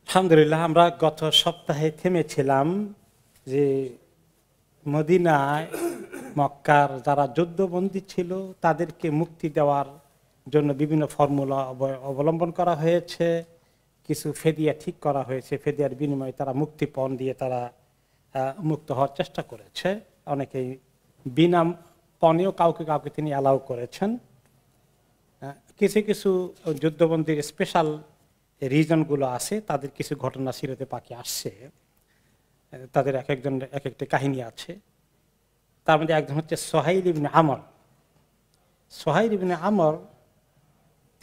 আলহামদুলিল্লাহ, আমরা গত সপ্তাহে থেমেছিলাম যে মদিনায় মক্কার যারা যুদ্ধবন্দী ছিল তাদেরকে মুক্তি দেওয়ার জন্য বিভিন্ন ফর্মুলা অবলম্বন করা হয়েছে। কিছু ফেদিয়া ঠিক করা হয়েছে, ফেদিয়ার বিনিময়ে তারা মুক্তিপণ দিয়ে তারা মুক্ত হওয়ার চেষ্টা করেছে। অনেকেই বিনা পণেও কাউকে কাউকে তিনি অ্যালাউ করেছেন। কিছু কিছু যুদ্ধবন্দীর স্পেশাল রিজনগুলো আছে, তাদের কিছু ঘটনা সিরাতে পাকে আসছে, তাদের এক একজনের এক একটা কাহিনী আছে। তার মধ্যে একজন হচ্ছে সোহাইল ইবনে আমর। সোহাইল ইবনে আমর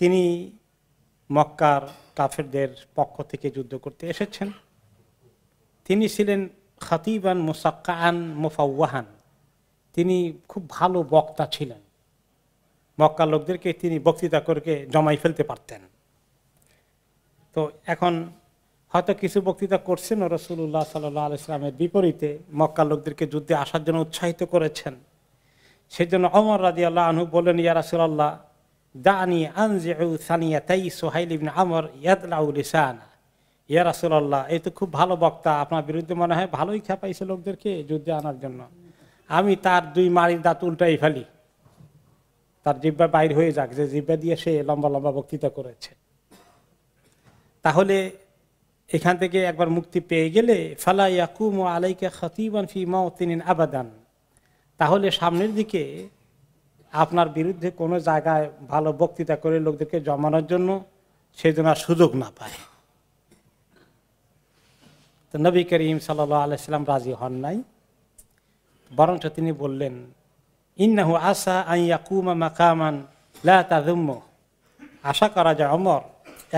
তিনি মক্কার কাফেরদের পক্ষ থেকে যুদ্ধ করতে এসেছেন। তিনি ছিলেন খাতিবান মুসাক্কাআন মুফাওয়াহান, তিনি খুব ভালো বক্তা ছিলেন। মক্কার লোকদেরকে তিনি বক্তৃতা করে জমাই ফেলতে পারতেন। তো এখন হয়তো কিছু বক্তৃতা করছেন ও রাসূলুল্লাহ সাল্লাল্লাহু আলাইহি ওয়াসাল্লামের বিপরীতে মক্কার লোকদেরকে যুদ্ধে আসার জন্য উৎসাহিত করেছেন। সেই জন্য ওমর রাদিয়াল্লাহু আনহু বললেন, ইয়া রাসূলুল্লাহ দানি আনজিউ সানিয়াতাই সোহাইল ইবনে আমর ইয়াদলাউ লিসানা। ইয়া রাসূলুল্লাহ, এই তো খুব ভালো বক্তা, আপনার বিরুদ্ধে মনে হয় ভালোই খেপাইছে লোকদেরকে যুদ্ধে আনার জন্য। আমি তার দুই মাড়ির দাঁত উল্টাই ফেলি, তার জিহ্বা বাইর হয়ে যাক, যে জিহ্বা দিয়ে সে লম্বা লম্বা বক্তৃতা করেছে। তাহলে এখান থেকে একবার মুক্তি পেয়ে গেলে ফালা ইয়াকুমু আলাইকা খাতিবান ফি মাওতিনিন আবাদান, তাহলে সামনের দিকে আপনার বিরুদ্ধে কোনো জায়গায় ভালো বক্তৃতা করে লোকদেরকে জমানোর জন্য সেই জন্য আর সুযোগ না পায়। তো নবী করিম সাল্লাল্লাহু আলাইহি সাল্লাম রাজি হন নাই, বরঞ্চ তিনি বললেন, ইন্নাহু আসা আন ইয়াকুমা মাকামান লা তাযুম্মু, আশা করা যায় ওমর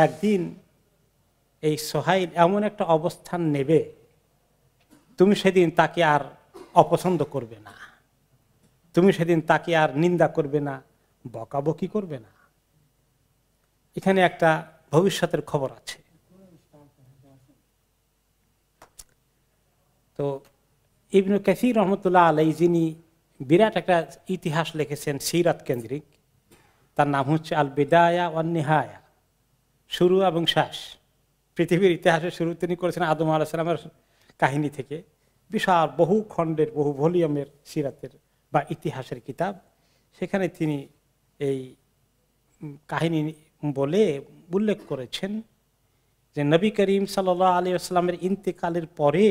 একদিন এই সোহাইল এমন একটা অবস্থান নেবে, তুমি সেদিন তাকে আর অপছন্দ করবে না, তুমি সেদিন তাকে আর নিন্দা করবে না, বকাবকি করবে না। এখানে একটা ভবিষ্যতের খবর আছে। তো ইবনে কাসীর রহমতুল্লাহ আলাইহি, যিনি বিরাট একটা ইতিহাস লিখেছেন সিরাত কেন্দ্রিক, তার নাম হচ্ছে আল বিদায়া ওয়ান নিহায়া, শুরু এবং শেষ। পৃথিবীর ইতিহাসের শুরু তিনি করেছেন আদম আলাইহিস সালামের কাহিনী থেকে। বিশাল বহু খণ্ডের বহু ভলিউমের সিরাতের বা ইতিহাসের কিতাব। সেখানে তিনি এই কাহিনী বলে উল্লেখ করেছেন যে নবী করিম সাল্লাল্লাহু আলাইহি ওয়াসাল্লামের ইন্তেকালের পরে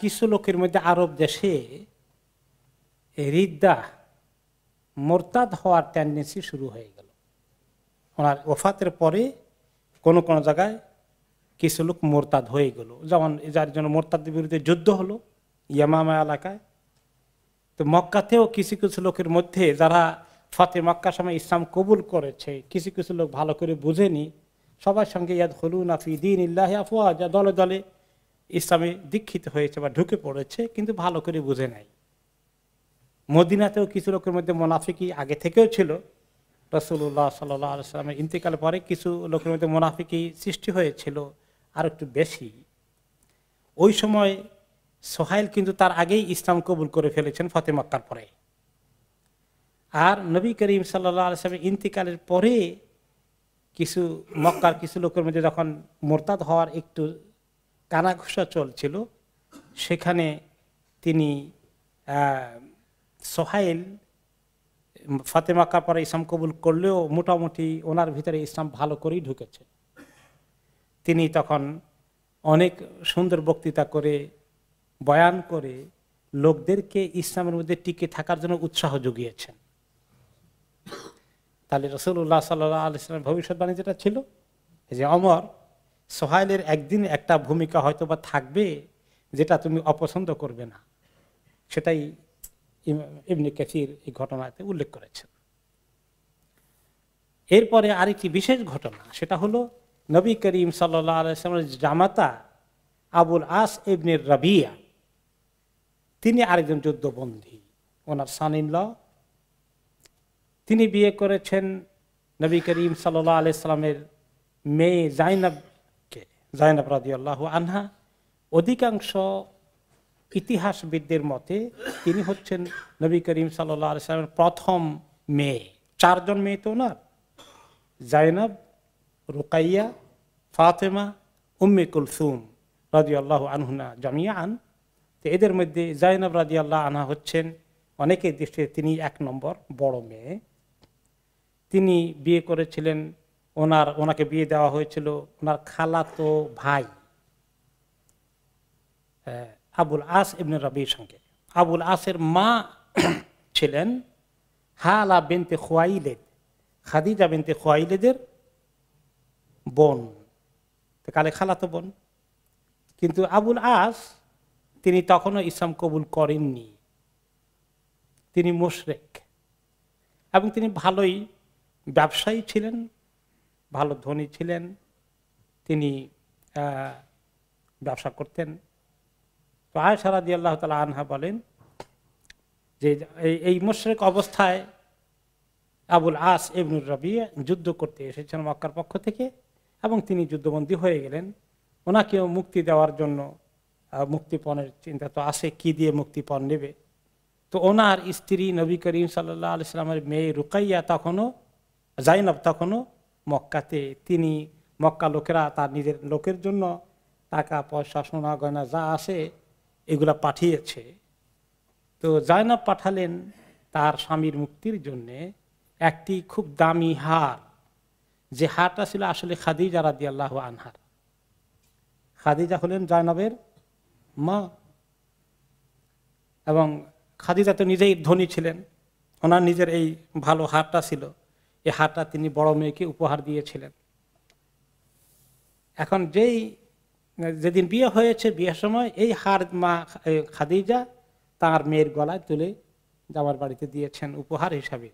কিছু লোকের মধ্যে আরব দেশে রিদ্দা মোরতাদ হওয়ার টেন্ডেন্সি শুরু হয়ে গেল। ওনার ওফাতের পরে কোনো কোনো জায়গায় কিছু লোক মোরতাদ হয়ে গেল, যেমন যার জন্য মোরতাদের বিরুদ্ধে যুদ্ধ হলো ইয়ামামা এলাকায়। তো মক্কাতেও কিছু কিছু লোকের মধ্যে যারা ফতে মক্কার সময় ইসলাম কবুল করেছে, কিছু কিছু লোক ভালো করে বুঝেনি, সবার সঙ্গে ইয়াদখুলুনা ফি দীনিল্লাহি আফওয়াজা, দলে দলে ইসলামে দীক্ষিত হয়েছে বা ঢুকে পড়েছে, কিন্তু ভালো করে বুঝে নাই। মদিনাতেও কিছু লোকের মধ্যে মুনাফিকি আগে থেকেও ছিল। রাসূলুল্লাহ সাল্লাল্লাহু আলাইহি ওয়াসাল্লামের ইন্তেকালের পরে কিছু লোকের মধ্যে মুনাফিকি সৃষ্টি হয়েছিল আর একটু বেশি। ওই সময় সোহাইল কিন্তু তার আগেই ইসলাম কবুল করে ফেলেছেন ফতে মক্কার পরে। আর নবী করিম সাল্লাল্লাহু আলাইহি ওয়াসাল্লামের ইন্তেকালের পরে কিছু মক্কার কিছু লোকের মধ্যে যখন মোরতাদ হওয়ার একটু কানাঘুষা চলছিল, সেখানে তিনি সোহাইল ফতে মক্কার পরে ইসলাম কবুল করলেও মোটামুটি ওনার ভিতরে ইসলাম ভালো করেই ঢুকেছে। তিনি তখন অনেক সুন্দর বক্তৃতা করে বয়ান করে লোকদেরকে ইসলামের মধ্যে টিকে থাকার জন্য উৎসাহ জুগিয়েছেন। তাহলে রাসূলুল্লাহ সাল্লাল্লাহু আলাইহি ওয়াসাল্লামের ভবিষ্যৎবাণী যেটা ছিল যে ওমর, সোহাইলের একদিন একটা ভূমিকা হয়তো বা থাকবে যেটা তুমি অপছন্দ করবে না, সেটাই ইবনে কাসীর এই ঘটনাতে উল্লেখ করেছেন। এরপরে আরেকটি বিশেষ ঘটনা, সেটা হলো নবী করিম সাল্লাল্লাহু আলাইহি ওয়াসাল্লামের জামাতা আবুল আস ইবনে রাবিয়া, তিনি আরেকজন যুদ্ধবন্দী, ওনার সন ইন ল। তিনি বিয়ে করেছেন নবী করিম সাল্লাল্লাহু আলাইহি ওয়াসাল্লামের মেয়ে জাইনাবকে, জাইনাব রাদিয়াল্লাহু আনহা। অধিকাংশ ইতিহাসবিদদের মতে তিনি হচ্ছেন নবী করিম সাল্লাল্লাহু আলাইহি ওয়াসাল্লামের প্রথম মেয়ে। চারজন মেয়ে তো ওনার, জাইনাব, রুকাইয়া, ফাতেমা, উম্মে কুলসুম রাদিয়াল্লাহু আনহুনা জামিয়ান। তো এদের মধ্যে জাইনাব রাদিয়াল্লাহু আনহা হচ্ছেন অনেকের দৃষ্টিতে তিনি 1 নম্বর বড় মেয়ে। তিনি বিয়ে করেছিলেন, ওনাকে বিয়ে দেওয়া হয়েছিল ওনার খালাতো ভাই আবুল আস ইবনে রবির সঙ্গে। আবুল আসের মা ছিলেন হালা বিনতে খুয়াইলিদ, খাদিজা বিনতে খুয়াইলিদের বোন, কালে খালাতো বোন। কিন্তু আবুল আস তিনি তখনও ইসলাম কবুল করেননি, তিনি মুশরিক এবং তিনি ভালোই ব্যবসায়ী ছিলেন, ভালো ধনী ছিলেন, তিনি ব্যবসা করতেন। তো আয়েশা রাদিয়াল্লাহু তাআলা আনহা বলেন যে এই মুশরিক অবস্থায় আবুল আস ইবনুর রবিয়া যুদ্ধ করতে এসেছেন মক্কার পক্ষ থেকে এবং তিনি যুদ্ধবন্দী হয়ে গেলেন। ওনাকেও মুক্তি দেওয়ার জন্য মুক্তিপণের চিন্তা তো আসে, কি দিয়ে মুক্তিপণ নেবে। তো ওনার স্ত্রী নবী করিম সাল্লাল্লাহু আলাইহি সাল্লামের মেয়ে রুকাইয়া তখনও, জাইনাব তখনও মক্কাতে। তিনি মক্কা লোকেরা তার নিজের লোকের জন্য টাকা পয়সা সোনা গয়না যা আসে এগুলা পাঠিয়েছে। তো জাইনাব পাঠালেন তার স্বামীর মুক্তির জন্যে একটি খুব দামি হার, যে হারটা ছিল আসলে খাদিজা রাদিয়াল্লাহু আনহার। খাদিজা হলেন জাইনাবের মা এবং খাদিজা তো নিজেই ধনী ছিলেন, ওনার নিজের এই ভালো হারটা ছিল, এই হারটা তিনি বড় মেয়েকে উপহার দিয়েছিলেন। এখন যেদিন বিয়ে হয়েছে, বিয়ের সময় এই হার মা খাদিজা তার মেয়ের গলায় তুলে জামার বাড়িতে দিয়েছেন উপহার হিসাবে।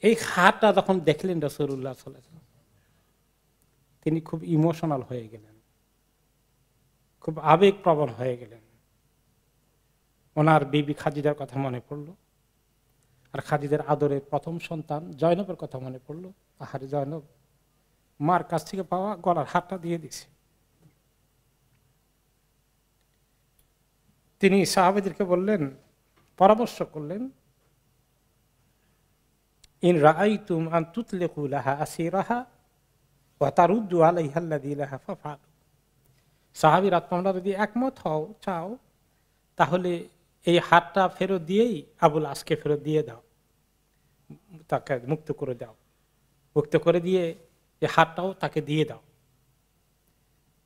এই হারটা যখন দেখলেন রাসূলুল্লাহ সাল্লাল্লাহু আলাইহি ওয়াসাল্লাম, তিনি খুব ইমোশনাল হয়ে গেলেন, খুব আবেগপ্রবণ হয়ে গেলেন। ওনার বিবি খাদিজার কথা মনে পড়লো, আর খাদিজার আদরের প্রথম সন্তান জয়নবের কথা মনে পড়লো। আহারে জয়নব মার কাছ থেকে পাওয়া গলার হারটা দিয়ে দিছে। তিনি সাহাবাদেরকে বললেন, পরামর্শ করলেন, ইন রাআইতুম আন তুতলিকু লাহা আসিরাহা ওয়া তারুদ্দু আলাইহা আল্লাযী লাহা ফাফআলু। সাহাবীরা তোমরা যদি একমত হও, চাও, তাহলে এই হাতটা ফেরত দিয়েই আবুল আসকে ফেরত দিয়ে দাও, তাকে মুক্ত করে দাও, মুক্ত করে দিয়ে এই হাতটাও তাকে দিয়ে দাও।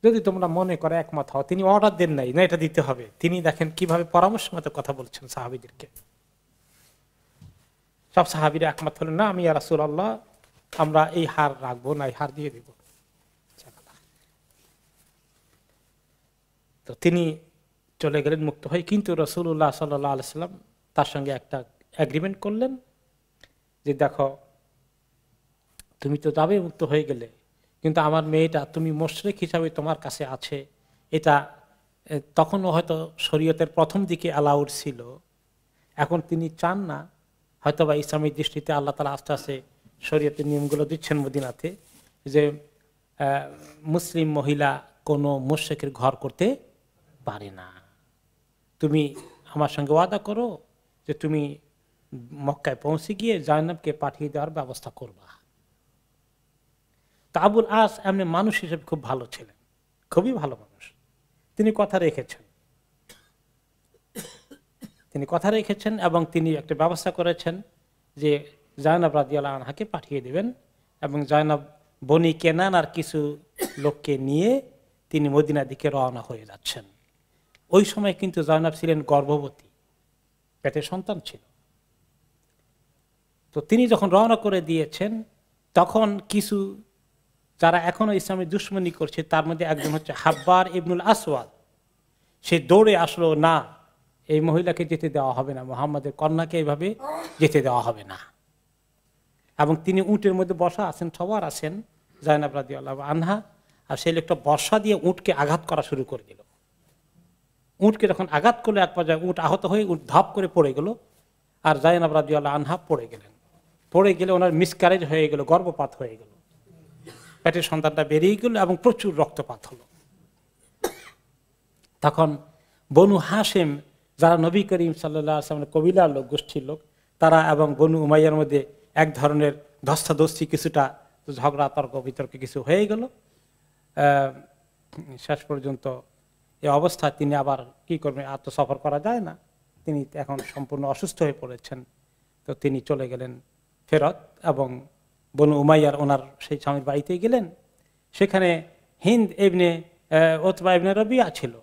যদি তোমরা মনে করে একমত হও। তিনি অর্ডার দেন নাই না এটা দিতে হবে, তিনি দেখেন কিভাবে পরামর্শ মতো কথা বলছেন সাহাবীদেরকে। সব সাহাবীরা একমত হলেন, না আমি ইয়া রাসূলুল্লাহ আমরা এই হার রাখবো না, এই হার দিয়ে দেব। তো তিনি চলে গেলেন মুক্ত হয়ে। কিন্তু রাসূলুল্লাহ সাল্লাল্লাহু আলাইহি সাল্লাম তার সঙ্গে একটা এগ্রিমেন্ট করলেন যে দেখো তুমি তো যাবে, মুক্ত হয়ে গেলে, কিন্তু আমার মেয়েটা তুমি মুশরিক হিসাবে তোমার কাছে আছে। এটা তখনও হয়তো শরীয়তের প্রথম দিকে অ্যালাউড ছিল, এখন তিনি চান না, হয়তো বা ইসলামের দৃষ্টিতে আল্লাহ তাআলা আস্তে আস্তে শরীয়তের নিয়মগুলো দিচ্ছেন মদিনাতে, যে মুসলিম মহিলা কোনো মুশরিকের ঘর করতে পারে না। তুমি আমার সঙ্গে ওয়াদা করো যে তুমি মক্কায় পৌঁছে গিয়ে জাইনাবকে পাঠিয়ে দেওয়ার ব্যবস্থা করবা। তা আবুল আস এমনি মানুষ হিসেবে খুব ভালো ছিলেন, খুবই ভালো মানুষ। তিনি কথা রেখেছেন এবং তিনি একটা ব্যবস্থা করেছেন যে জাইনাব রাদিয়াল্লাহু আনহাকে পাঠিয়ে দেবেন এবং জাইনাব বনি কেনান আর কিছু লোককে নিয়ে তিনি মদিনার দিকে রওনা হয়ে যাচ্ছেন। ওই সময় কিন্তু জাইনাব ছিলেন গর্ভবতী, পেটে সন্তান ছিল। তো তিনি যখন রওনা করে দিয়েছেন, তখন কিছু যারা এখনো ইসলামের দুশমনি করছে, তার মধ্যে একজন হচ্ছে হাব্বার ইবনুল আসওয়াদ। সে দৌড়ে আসলো, না এই মহিলাকে যেতে দেওয়া হবে না, মুহাম্মাদের কন্যাকে এইভাবে যেতে দেওয়া হবে না। এবং তিনি উটের মধ্যে বসা আছেন, সবার আছেন জাইনাব রাদিয়াল্লাহু আনহা, আর সেই লোকটা বর্ষা দিয়ে উটকে আঘাত করা শুরু করে দিল। উটকে যখন আঘাত করলো, এক পর্যায়ে উট আহত হয়ে উট ধাপ করে পড়ে গেল, আর জাইনাব রাদিয়াল্লাহু আনহা পড়ে গেলেন। পড়ে গেলে ওনার মিসক্যারেজ হয়ে গেল, গর্ভপাত হয়ে গেল, পেটের সন্তানটা বেরিয়ে গেল এবং প্রচুর রক্তপাত হলো। তখন বনু হাশেম, যারা নবী করিম সাল্লাল্লাহু আলাইহি ওয়াসাল্লামের কবিলার লোক, গোষ্ঠীর লোক, তারা এবং বনু উমাইয়ার মধ্যে এক ধরনের ধস্তাধস্তি কিছুটা তো ঝগড়া তর্ক বিতর্ক কিছু হয়ে গেল। শেষ পর্যন্ত এই অবস্থায় তিনি আবার কি করবেন, আর তো সফর করা যায় না, তিনি এখন সম্পূর্ণ অসুস্থ হয়ে পড়েছেন। তো তিনি চলে গেলেন ফেরত এবং বনু উমাইয়ার ওনার সেই স্বামীর বাড়িতে গেলেন। সেখানে হিন্দ ইবনে উতবা ইবনে রবিয়া ছিল,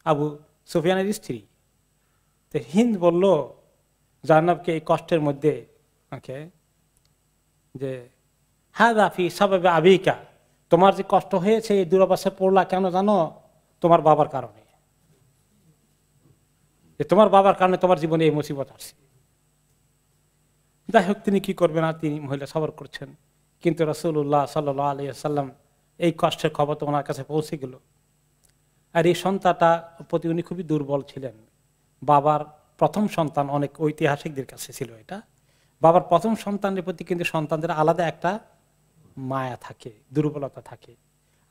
আবু সুফিয়ানের স্ত্রী। তো হিন্দ বলল জাইনাবকে এই কষ্টের মধ্যে যে হাযা ফি সাবাবি আবিকা, তোমার যে কষ্ট হয়েছে এই দুরবস্থায় পড়লা কেন জানো? তোমার বাবার কারণে, তোমার বাবার কারণে তোমার জীবনে এই মুসিবত আসছে। যাই হোক, তিনি কি করবেন, আর তিনি মহিলা সবর করছেন। কিন্তু রাসূলুল্লাহ সাল্লাল্লাহু আলাইহি ওয়াসাল্লাম এই কষ্টের খবর তো ওনার কাছে পৌঁছে গেল। আর এই সন্তানটা প্রতি উনি খুবই দুর্বল ছিলেন। বাবার প্রথম সন্তান, অনেক ঐতিহাসিকদের কাছে ছিল এটা, বাবার প্রথম সন্তানের প্রতি কিন্তু সন্তানদের আলাদা একটা মায়া থাকে, দুর্বলতা থাকে।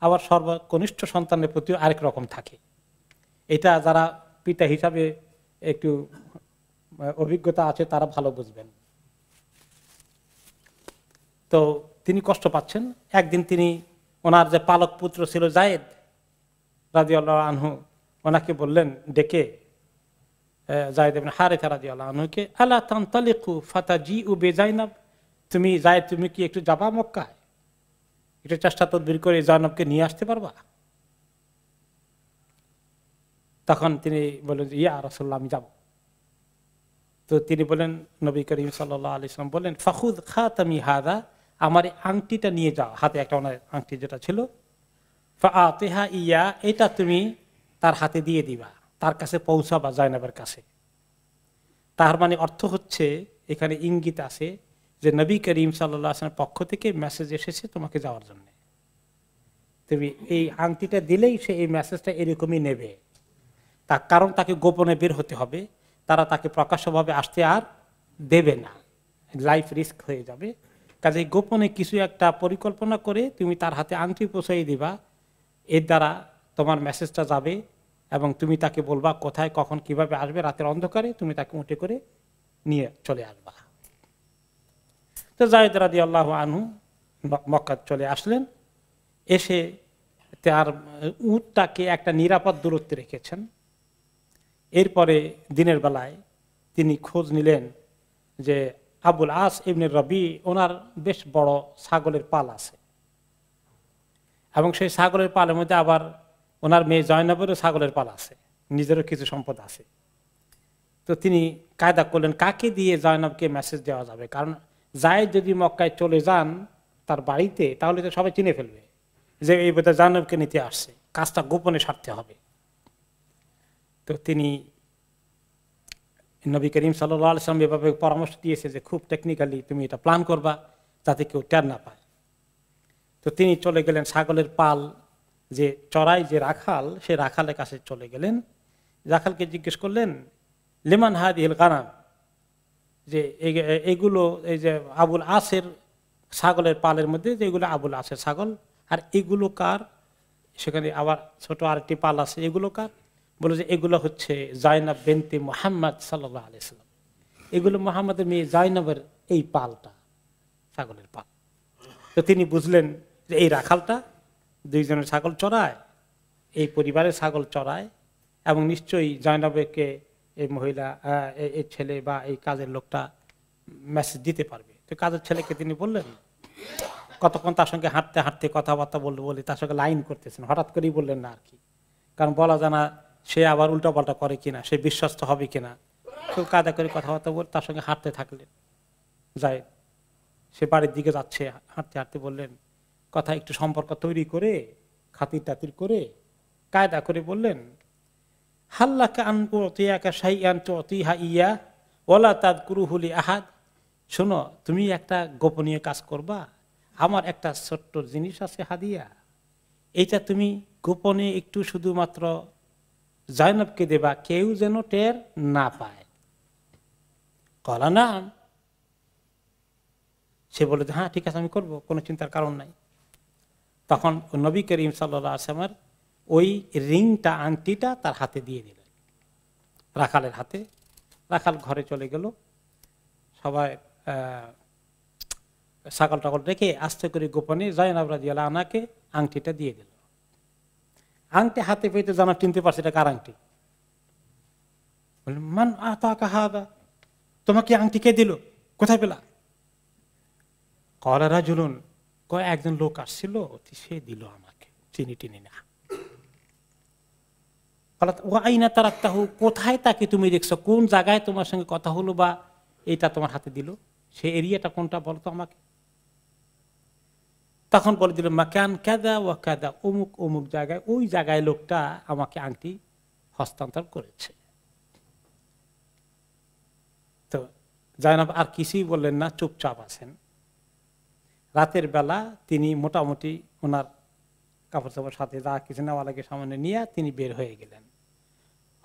আবার সর্বকনিষ্ঠ সন্তানের প্রতিও আরেক রকম থাকে। এটা যারা পিতা হিসাবে একটু অভিজ্ঞতা আছে তারা ভালো বুঝবেন। তো তিনি কষ্ট পাচ্ছেন। একদিন তিনি ওনার যে পালক পুত্র ছিল যায়েদ রাদিয়াল্লাহু আনহু, ওনাকে বললেন ডেকে, যায়েদ ইবনে হারিসা রাদিয়াল্লাহু আনহুকে, আলা তানতালিকু ফাতাজিউ বিজাইনাব, তুমি যায়েদ তুমি কি একটু যাবা মক্কায়, একটু চেষ্টা তদবির করে জাইনাবকে নিয়ে আসতে পারবা? তখন তিনি বললেন ইয়া রাসূলুল্লাহ, আমি যাব। তো তিনি বলেন, নবী করিম সাল্লাল্লাহু আলাইহি ওয়াসাল্লাম বলেন, ফাখুদ খাতামি হাযা, আমার এই আংটিটা নিয়ে যাও, হাতে একটা ওনার আংটি যেটা ছিল, ফাআতিহা ইয়া, এটা তুমি তার হাতে দিয়ে দিবা, তার কাছে পৌঁছাবা, জাইনাবের কাছে। তার মানে অর্থ হচ্ছে, এখানে ইঙ্গিত আছে যে নবী করিম সাল্লাল্লাহু আলাইহি ওয়াসাল্লামের পক্ষ থেকে মেসেজ এসেছে তোমাকে যাওয়ার জন্য। তুমি এই আংটিটা দিলেই সে এই মেসেজটা এরকমই নেবে। তার কারণ তাকে গোপনে বের হতে হবে, তারা তাকে প্রকাশ্যভাবে আসতে আর দেবে না, লাইফ রিস্ক হয়ে যাবে। কাজে গোপনে কিছু একটা পরিকল্পনা করে তুমি তার হাতে আংটি পৌঁছাই দিবা, এর দ্বারা তোমার মেসেজটা যাবে এবং তুমি তাকে বলবা কোথায় কখন কিভাবে আসবে, রাতের অন্ধকারে তুমি তাকে উঠে করে নিয়ে চলে আসবা। তো যায়েদ রাদিয়াল্লাহু আনহু মক্কা চলে আসলেন, এসে তার উটটাকে একটা নিরাপদ দূরত্বে রেখেছেন। এরপরে দিনের বেলায় তিনি খোঁজ নিলেন যে আবুল আস ইবনে রবি, ওনার বেশ বড় ছাগলের পাল আছে এবং সেই ছাগলের পালের মধ্যে আবার ওনার মেয়ে জয়নবেরও ছাগলের পাল আছে, নিজেরও কিছু সম্পদ আছে। তো তিনি কায়দা করলেন কাকে দিয়ে জয়নবকে মেসেজ দেওয়া যাবে, কারণ যায়েদ যদি মক্কায় চলে যান তার বাড়িতে, তাহলে তো সবাই চিনে ফেলবে যে এই বোধহয় জয়নবকে নিতে আসছে, কাজটা গোপনে সারতে হবে। তো তিনি নবী করিম সাল্লাল্লাহু আলাইহি ওয়াসাল্লাম এভাবে পরামর্শ দিয়েছে যে খুব টেকনিক্যালি তুমি এটা প্ল্যান করবা যাতে কেউ টের না পায়। তো তিনি চলে গেলেন ছাগলের পাল যে চড়াই যে রাখাল, সে রাখালের কাছে চলে গেলেন। রাখালকে জিজ্ঞেস করলেন লিমান হাদিহিল গানাম, যে এগুলো এই যে আবুল আসের ছাগলের পালের মধ্যে যেগুলো আবুল আসের ছাগল, আর এগুলো কার? সেখানে আবার ছোট আরেকটি পাল আছে, এগুলো কার? বলে যে এগুলো হচ্ছে জাইনাব বিনতে মুহাম্মদ সাল্লাল্লাহু আলাইহি ওয়াসাল্লাম, এগুলো মুহাম্মদের মেয়ে জাইনাবের এই পালটা, ছাগলের পাল। তো তিনি বুঝলেন যে এই রাখালটা দুইজনের ছাগল চড়ায়, এই পরিবারের ছাগল চড়ায় এবং নিশ্চয়ই জাইনাবকে এই মহিলা, এই ছেলে বা এই কাজের লোকটা মেসেজ দিতে পারবে। তো কাজের ছেলেকে তিনি বললেন, কতক্ষণ তার সঙ্গে হাঁটতে হাঁটতে কথাবার্তা বলতে বলে তার সঙ্গে লাইন করতেছেন, হঠাৎ করেই বললেন না আর কি, কারণ বলা জানা সে আবার উল্টাপাল্টা করে কিনা, সে বিশ্বস্ত হবে কিনা। তো কায়দা করে কথাবার্তা বলে তার সঙ্গে হাঁটতে থাকলেন। যায় সে বাড়ির দিকে যাচ্ছে, হাঁটতে হাঁটতে বললেন, কথা একটু সম্পর্ক তৈরি করে খাতির টাতির করে কায়দা করে বললেন, হাল্লাকা আনকুতিয়াকা শাইআন তুতিহা ইয়া ওয়ালা তাযকুরুহু লি আহাদ, শোনো তুমি একটা গোপনীয় কাজ করবা, আমার একটা ছোট্ট জিনিস আছে হাদিয়া, এইটা তুমি গোপনে একটু শুধুমাত্র জাইনাবকে দেবা, কেউ যেন টের না পায়। কলা না, সে বলে যে হ্যাঁ ঠিক আছে আমি করবো, কোনো চিন্তার কারণ নাই। তখন নবী করিম সাল্লাল্লাহু আলাইহি ওয়াসাল্লামের ওই রিংটা, আংটিটা তার হাতে দিয়ে দিলেন, রাখালের হাতে। রাখাল ঘরে চলে গেল, সবাই ছাগল টাগল রেখে আস্তে করে গোপনে জাইনাব রাদিয়াল্লাহু আনহাকে আংটিটা দিয়ে দিল। আংটি হাতে পেতে জানা চিনতে পারছে এটা কার আংটি। মান আতাকা হাদা, তোমাকে আংটি কে দিল, কোথায় পেলা? ক্বালা রাজুলুন, কয় একজন লোক আসছিল সে দিল আমাকে, চিনি টিনি না। আইনা তারাকতাহু, কোথায় তাকে তুমি দেখছো, কোন জায়গায় তোমার সঙ্গে কথা হলো বা এটা তোমার হাতে দিল, সে এরিয়াটা কোনটা বলতো আমাকে। তখন বলে দিল মাকান কাদা ওয়া কাদা, অমুক অমুক জায়গায়, ওই জায়গায় লোকটা আমাকে আংটি হস্তান্তর করেছে। তো জায়নাব আর কিছুই বললেন না, চুপচাপ আছেন। রাতের বেলা তিনি মোটামুটি ওনার কাপড় চাপড় সাথে যা কিছু নেওয়া লাগে সামনে নিয়ে তিনি বের হয়ে গেলেন।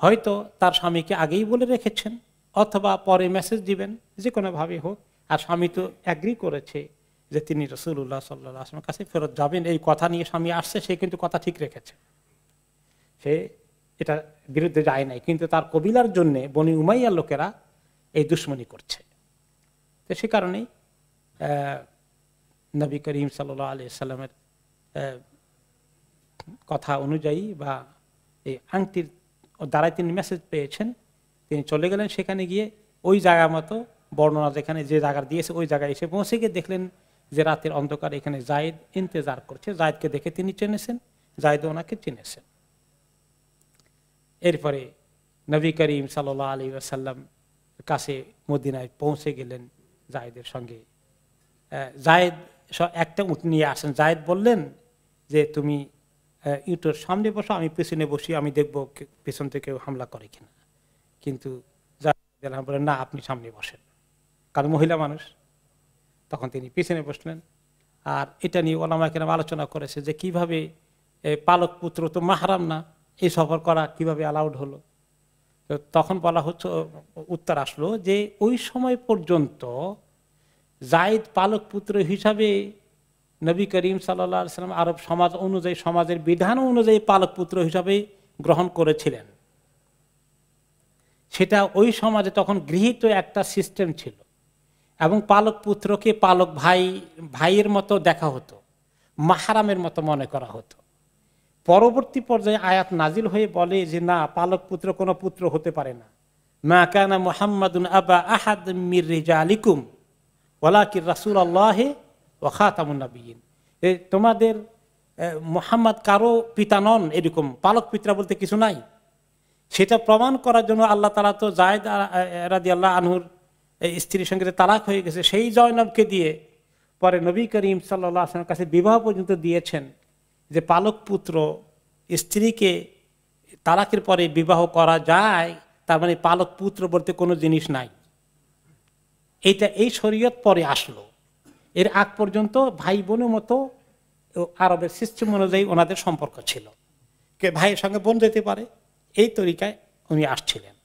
হয়তো তার স্বামীকে আগেই বলে রেখেছেন অথবা পরে মেসেজ দিবেন, যে কোনোভাবে হোক। আর স্বামী তো অ্যাগ্রি করেছে যে তিনি রাসূলুল্লাহ সাল্লাল্লাহু আলাইহি ওয়াসাল্লামের কাছে ফেরত যাবেন, এই কথা নিয়ে স্বামী আসছে, সে কিন্তু কথা ঠিক রেখেছে, সে এটা বিরুদ্ধে যায় নাই। কিন্তু তার কবিলার জন্য বনি উমাইয়ার লোকেরা এই দুশ্মনী করছে। তো সে কারণেই নবী করিম সাল্লাল্লাহু আলাইহি ওয়াসাল্লামের কথা অনুযায়ী বা এই আংটির দ্বারাই তিনি মেসেজ পেয়েছেন, তিনি চলে গেলেন সেখানে গিয়ে ওই জায়গা মতো বর্ণনা যেখানে যে জায়গা দিয়েছে ওই জায়গায় এসে পৌঁছে গিয়ে দেখলেন যে রাতের অন্ধকার এখানে জায়েদ ইন্তজার করছে। জায়েদকে দেখে তিনি চিনেছেন, জায়েদ ওনাকে চিনেছেন। এরপরে নবী করিম সাল্লাল্লাহু আলাইহি ওয়াসাল্লাম কাছে মদিনায় পৌঁছে গেলেন জায়েদের সঙ্গে। জায়েদ একটা উট নিয়ে আসেন। জায়েদ বললেন যে তুমি ইউটোর সামনে বসো, আমি পেছনে বসি, আমি দেখবো পেছন থেকে হামলা করে কিনা। কিন্তু জায়েদ বললেন না, আপনি সামনে বসেন, কারণ মহিলা মানুষ। তখন তিনি পিছনে বসলেন। আর এটা নিয়ে ওলামায়ে কেরাম আলোচনা করেছে যে কিভাবে পালক পুত্র তো মাহরাম না, এই সফর করা কিভাবে অ্যালাউড হলো। তখন বলা হচ্ছে, উত্তর আসলো যে ওই সময় পর্যন্ত জায়েদ পালক পুত্র হিসাবে নবী করিম সাল্লাল্লাহু আলাইহি ওয়াসাল্লাম আরব সমাজ অনুযায়ী, সমাজের বিধান অনুযায়ী পালক পুত্র হিসাবে গ্রহণ করেছিলেন। সেটা ওই সমাজে তখন গৃহীত একটা সিস্টেম ছিল এবং পালক পুত্রকে পালক ভাইয়ের মতো দেখা হতো, মাহরামের মতো মনে করা হতো। পরবর্তী পর্যায়ে আয়াত নাজিল হয়ে বলে যে না, পালক পুত্র কোনো পুত্র হতে পারে না। মা কানা মুহাম্মাদুন আবা আহাদ মির রিজালিকুম ওয়ালাকিন রাসূলুল্লাহ ওয়া খাতামুন নাবিয়্যিন। তোমাদের মুহাম্মদ কারো পিতা নন, এরকম পালক পিতা বলতে কিছু নাই। সেটা প্রমাণ করার জন্য আল্লাহ তাআলা তো জায়েদ রাদিয়াল্লাহু আনহুর স্ত্রীর সঙ্গে তালাক হয়ে গেছে, সেই জয়নবকে দিয়ে পরে নবী করিম সাল্লাল্লাহু আলাইহি ওয়াসাল্লামের কাছে বিবাহ পর্যন্ত দিয়েছেন। যে পালক পুত্র স্ত্রীকে তালাকের পরে বিবাহ করা যায়, তার মানে পালক পুত্র বলতে কোনো জিনিস নাই। এই শরীয়ত পরে আসলো। এর আগ পর্যন্ত ভাই বোনের মতো আরবের সিস্টেম অনুযায়ী ওনাদের সম্পর্ক ছিল, কে ভাইয়ের সঙ্গে বোন যেতে পারে, এই তরিকায় উনি আসছিলেন।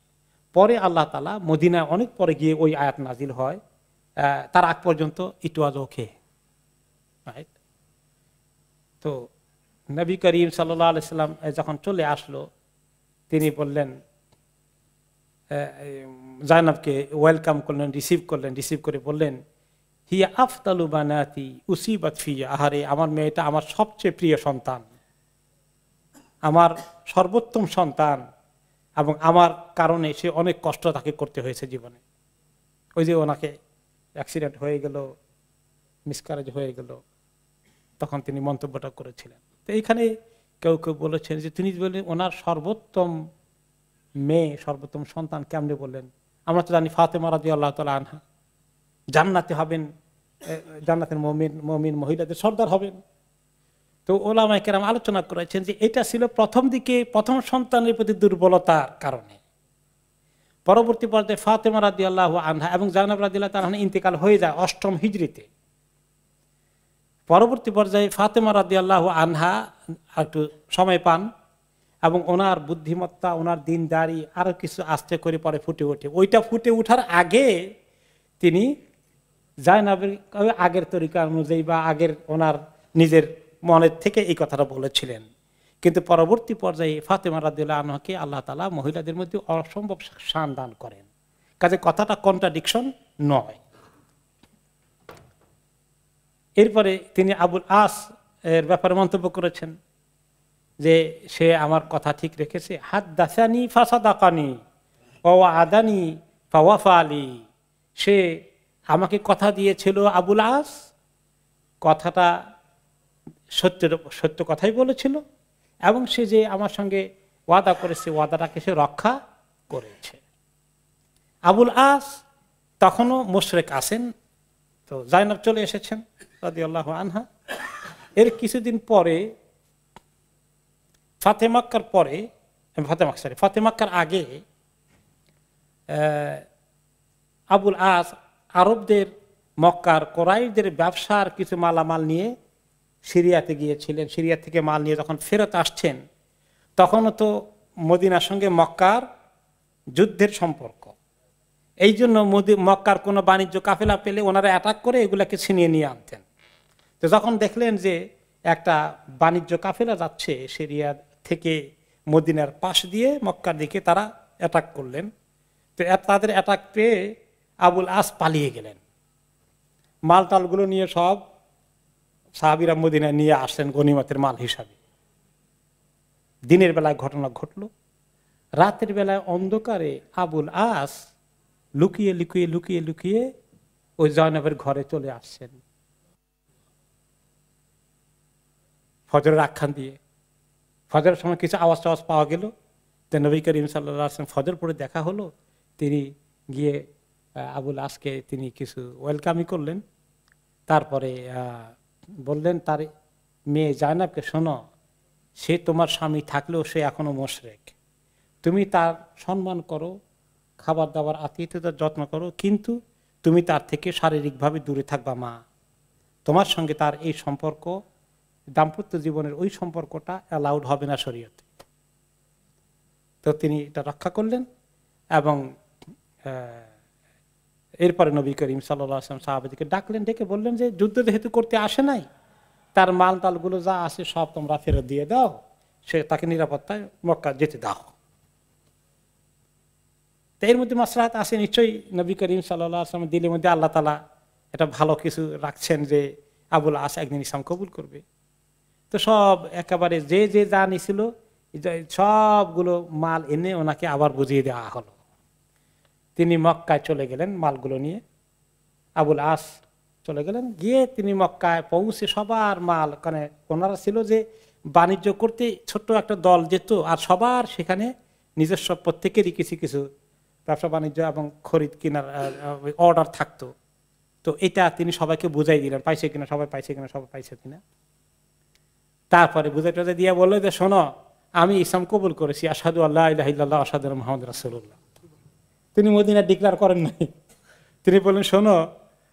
পরে আল্লাহ তাআলা মদিনায় অনেক পরে গিয়ে ওই আয়াত নাজিল হয়। তার আগ পর্যন্ত ইট ওয়াজ ওকে, রাইট? তো নবী করিম সাল্লাল্লাহু আলাইহি সাল্লাম যখন চলে আসলো, তিনি বললেন, জায়নাবকে ওয়েলকাম করলেন, রিসিভ করে বললেন, হিয়া আফদালু বানাতি উসিবাত ফিয়া, আহারে আমার মেয়েটা আমার সবচেয়ে প্রিয় সন্তান, আমার সর্বোত্তম সন্তান, এবং আমার কারণে সে অনেক কষ্ট তাকে করতে হয়েছে জীবনে। ওই যে ওনাকে অ্যাক্সিডেন্ট হয়ে গেল, মিসক্যারেজ হয়ে গেল, তখন তিনি মন্তব্যটা করেছিলেন। তো এইখানে কেউ কেউ বলেছেন যে তিনি বললেন ওনার সর্বোত্তম মেয়ে, সর্বোত্তম সন্তান কেমনে বললেন? আমরা তো জানি ফাতেমা রাদিয়াল্লাহু তাআলা আনহা জান্নাতে হবেন, জান্নাতের মুমিন মহিলাদের সর্দার হবেন। তো ওলামায়ে কেরাম আলোচনা করেছেন যে এটা ছিল প্রথম দিকে প্রথম সন্তানের প্রতি দুর্বলতার কারণে। পরবর্তী পর্যায়ে ফাতেমা রাদিয়াল্লাহু আনহা এবং জায়নাব রাদিয়াল্লাহু তাআলা আনহা ইন্তেকাল হয়ে যায় 8ম হিজরিতে। পরবর্তী পর্যায়ে ফাতেমা রাদিয়াল্লাহু আনহা একটু সময় পান এবং ওনার বুদ্ধিমত্তা, ওনার দিনদারি আরো কিছু আস্তে করে পরে ফুটে ওঠে। ওইটা ফুটে ওঠার আগে তিনি জায়নাবের আগের তরিকা অনুযায়ী বা আগের ওনার নিজের মনের থেকে এই কথাটা বলেছিলেন। কিন্তু পরবর্তী পর্যায়ে ফাতেমা রাদিয়াল্লাহু আনহাকে আল্লাহ তাআলা মহিলাদের মধ্যে অসম্ভব শান দান করেন। কাজে কথাটা কন্ট্রাডিকশন নয়। এরপরে তিনি আবুল আস এর ব্যাপারে মন্তব্য করেছেন যে সে আমার কথা ঠিক রেখেছে, হাদ্দাসানি ফাসাদাকানি ওয়া আদানি ফাওয়াফা আলী, সে আমাকে কথা দিয়েছিল আবুল আস, কথাটা সত্য কথাই বলেছিল, এবং সে যে আমার সঙ্গে ওয়াদা করেছে ওয়াদাটাকে সে রক্ষা করেছে। আবুল আস তখনও মুশরিক আছেন, তো জাইনাব চলে এসেছেন রাদিয়াল্লাহু আনহা। এর কিছুদিন পরে ফাতেমাক্কার আগে আবুল আস আরবদের মক্কার কোরাইশদের ব্যবসার কিছু মালামাল নিয়ে সিরিয়াতে গিয়েছিলেন। সিরিয়া থেকে মাল নিয়ে যখন ফেরত আসছেন, তখনও তো মদিনার সঙ্গে মক্কার যুদ্ধের সম্পর্ক। এই জন্য মক্কার কোনো বাণিজ্য কাফেলা পেলে ওনারা অ্যাটাক করে এগুলাকে ছিনিয়ে নিয়ে আনতেন। তো যখন দেখলেন যে একটা বাণিজ্য কাফেলা যাচ্ছে সিরিয়া থেকে মদিনার পাশ দিয়ে মক্কার দিকে, তারা অ্যাটাক করলেন। তো তাদের অ্যাটাক পেয়ে আবুল আস পালিয়ে গেলেন। মাল টালগুলো নিয়ে সব সাহাবীরা মদিনায় নিয়ে আসলেন গনিমতের মাল হিসাবে। দিনের বেলায় ঘটনা ঘটল, রাতের বেলায় অন্ধকারে আবুল আস লুকিয়ে লুকিয়ে লুকিয়ে লুকিয়ে ওই জয়নবের ঘরে চলে আসছেন ফজরের আখ্যান দিয়ে। ফজরের সময় কিছু আওয়াজ টাওয়াজ পাওয়া গেল, তো নবী করিম সাল্লাল্লাহু আলাইহি ওয়াসাল্লাম ফজর পড়ে দেখা হলো। তিনি গিয়ে আবুল আসকে তিনি কিছু ওয়েলকামই করলেন। তারপরে বললেন তার মেয়ে জায়নাবকে, শোনো, সে তোমার স্বামী থাকলেও সে এখনো মুশরিক, তুমি তার সম্মান করো, খাবার দাবার আতিথ্যতার যত্ন করো, কিন্তু তুমি তার থেকে শারীরিকভাবে দূরে থাকবা মা। তোমার সঙ্গে তার এই সম্পর্ক, দাম্পত্য জীবনের ওই সম্পর্কটা অ্যালাউড হবে না শরীয়তে। তো তিনি এটা রক্ষা করলেন। এবং এরপরে নবী করিম সাল্লাল্লাহু আলাইহি ওয়াসাল্লাম সাহাবাদেরকে ডাকলেন, ডেকে বললেন যে যুদ্ধ যেহেতু করতে আসে নাই, তার মাল টালগুলো যা আছে সব তোমরা ফেরত দিয়ে দাও, সে তাকে নিরাপত্তায় মক্কা যেতে দাও। তো এর মধ্যে মাসলাহাত আছে নিশ্চয়ই, নবী করিম সাল্লাল্লাহু আলাইহি ওয়াসাল্লামের দিলের মধ্যে আল্লাহ তাআলা এটা ভালো কিছু রাখছেন যে আবুল আস একদিন ইসলাম কবুল করবে। তো সব একেবারে যে যে যা নিছিল সবগুলো মাল এনে ওনাকে আবার বুঝিয়ে দেওয়া হলো। তিনি মক্কায় চলে গেলেন মালগুলো নিয়ে, আবুল আস চলে গেলেন। গিয়ে তিনি মক্কায় পৌঁছে সবার মাল, মানে ওনারা ছিল যে বাণিজ্য করতে ছোট্ট একটা দল যেত, আর সবার সেখানে নিজস্ব প্রত্যেকেরই কিছু কিছু ব্যবসা বাণিজ্য এবং খরিদ কেনার অর্ডার থাকতো। তো এটা তিনি সবাইকে বুঝাই দিলেন, পাইছে কিনা সবাই, পাইছে কিনা সবাই, পাইছে কিনা। তারপরে বুঝাই টুঝাই দিয়ে বললো যে শোনো, আমি ইসলাম কবুল করেছি, আশহাদু আল্লা ইলাহা ইল্লাল্লাহ আশহাদু আন্না মুহাম্মাদুর রাসূলুল্লাহ। তিনি মদিনা ডিক্লেয়ার করেন নাই। তিনি বললেন, শোনো,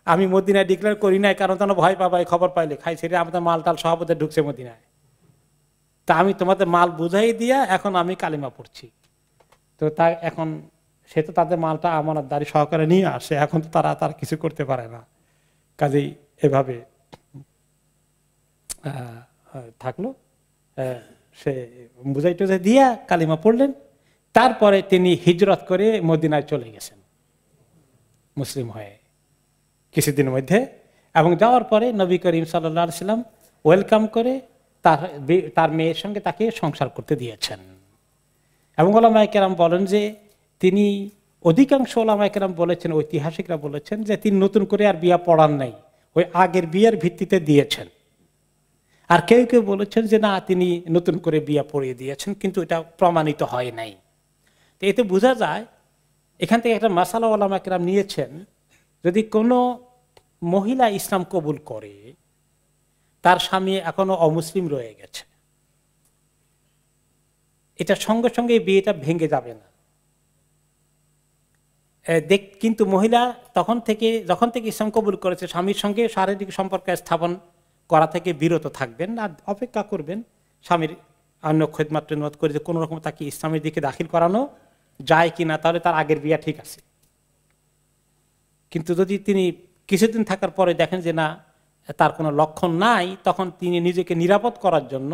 আমি মদিনায় ডিক্লেয়ার করি নাই, কারণ তোমরা ভয় পাবাই, খবর পাইলে খাইছে রে আমাদের মাল টাল সভাপতি ঢুকছে মদিনায়, তা আমি তোমাদের মাল বুঝাই দিয়া এখন আমি কালিমা পড়ছি। তো তা এখন সে তো তাদের মালটা আমানতদারি সহকারে নিয়ে আসে, এখন তো তারা তার কিছু করতে পারে না। কাজেই এভাবে থাকলো, সে বুঝাই টুঝাই দিয়া কালিমা পড়লেন। তারপরে তিনি হিজরত করে মদিনায় চলে গেছেন মুসলিম হয়ে কিছুদিনের মধ্যে। এবং যাওয়ার পরে নবী করিম সাল্লাল্লাহু আলাইহি ওয়াসাল্লাম ওয়েলকাম করে তার মেয়ের সঙ্গে তাকে সংসার করতে দিয়েছেন। এবং ওলামায়ে কেরাম বলেন যে তিনি, অধিকাংশ ওলামায়ে কেরাম বলেছেন, ঐতিহাসিকরা বলেছেন যে তিনি নতুন করে আর বিয়া পড়ান নাই, ওই আগের বিয়ের ভিত্তিতে দিয়েছেন। আর কেউ কেউ বলেছেন যে না, তিনি নতুন করে বিয়া পড়িয়ে দিয়েছেন, কিন্তু এটা প্রমাণিত হয় নাই। তো এতে বোঝা যায়, এখান থেকে একটা মাসালা ওলামায়ে কেরাম নিয়েছেন, যদি কোনো মহিলা ইসলাম কবুল করে, তার স্বামী এখনো অমুসলিম রয়ে গেছে, এটা সঙ্গে সঙ্গে বিয়েটা ভেঙে যাবে না। কিন্তু মহিলা যখন থেকে ইসলাম কবুল করেছে, স্বামীর সঙ্গে শারীরিক সম্পর্ক স্থাপন করা থেকে বিরত থাকবেন, আর অপেক্ষা করবেন স্বামীর অন্য খেদমত টেদমত করে যে কোনো রকম তাকে ইসলামের দিকে দাখিল করানো যায় কিনা, তাহলে তার আগের বিয়ে ঠিক আছে। কিন্তু যদি তিনি কিছুদিন থাকার পরে দেখেন যে না, তার কোনো লক্ষণ নাই, তখন তিনি নিজেকে নিরাপদ করার জন্য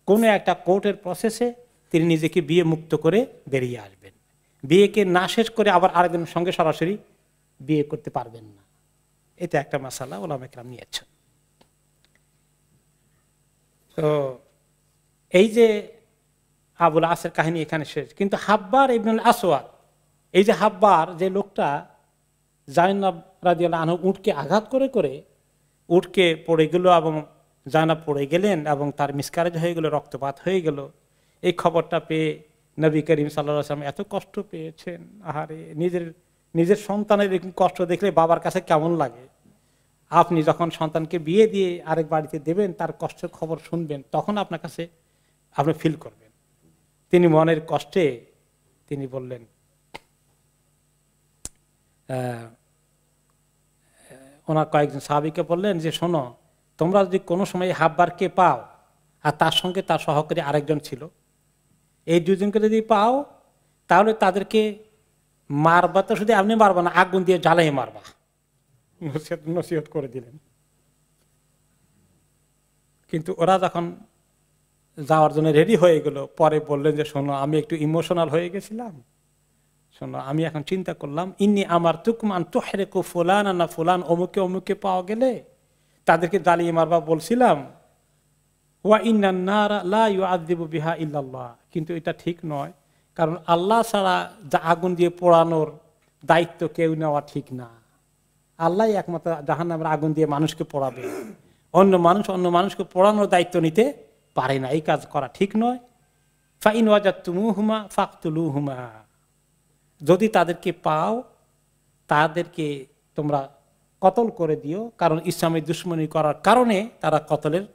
কোনো একটা কোর্টের প্রসেসে তিনি নিজেকে বিয়ে মুক্ত করে বেরিয়ে আসবেন। বিয়েকে না শেষ করে আবার আরেকজনের সঙ্গে সরাসরি বিয়ে করতে পারবেন না। এটা একটা মাসালা ওলামায়ে কেরাম নিয়েছেন। তো এই যে আবুল আসের কাহিনী এখানে শেষ, কিন্তু হাব্বার ইবনুল আসওয়াদ, এই যে হাব্বার যে লোকটা জাইনাব রাদিয়াল্লাহু আনহু উটকে আঘাত করে করে উটকে পড়ে গেল এবং জাইনাব পড়ে গেলেন এবং তার মিসকারেজ হয়ে গেল, রক্তপাত হয়ে গেল। এই খবরটা পেয়ে নবী করিম সাল্লাল্লাহু আলাইহি ওয়াসাল্লাম এত কষ্ট পেয়েছেন। আহারে, নিজের সন্তানের এরকম কষ্ট দেখলে বাবার কাছে কেমন লাগে। আপনি যখন সন্তানকে বিয়ে দিয়ে আরেক বাড়িতে দেবেন, তার কষ্টের খবর শুনবেন, তখন আপনার কাছে আপনি ফিল করবেন। তিনি মনের কষ্টে তিনি বললেন, ওনার কয়েকজন সাহাবীকে বললেন যে শোনো, তোমরা যদি কোনো সময় হাব্বারকে পাও আর তার সঙ্গে তার সহকারী আরেকজন ছিল, এই দুজনকে যদি পাও তাহলে তাদেরকে মারবা, তো শুধু আপনি মারবা না, আগুন দিয়ে জ্বালাই মারবা। নসিহত করে দিলেন। কিন্তু ওরা যখন যাওয়ার জন্য রেডি হয়ে গেল, পরে বললেন যে শোনো, আমি একটু ইমোশনাল হয়ে গেছিলাম, শোনো আমি এখন চিন্তা করলাম, ইন্নি আমার তুকমান তুহরিকু ফুলান না ফুলান, অমুকে অমুকে পাওয়া গেলে তাদেরকে জ্বালিয়ে মারবা বলছিলাম, ওয়া ইন্নান নারা লা ইউআযযিবু বিহা ইল্লাল্লাহ, কিন্তু এটা ঠিক নয়, কারণ আল্লাহ ছাড়া যা আগুন দিয়ে পোড়ানোর দায়িত্ব কেউ নেওয়া ঠিক না। আল্লাহ একমাত্র জাহান্নামের আগুন দিয়ে মানুষকে পোড়াবে, অন্য মানুষকে পোড়ানোর দায়িত্ব নিতে পারে না, এই কাজ করা ঠিক নয়। ফাইন ওয়াজাতুমুহুমা ফাকতুলুহুমা, যদি তাদেরকে পাও তাদেরকে তোমরা কতল করে দিও, কারণ ইসলামের দুশমনী করার কারণে তারা কতলের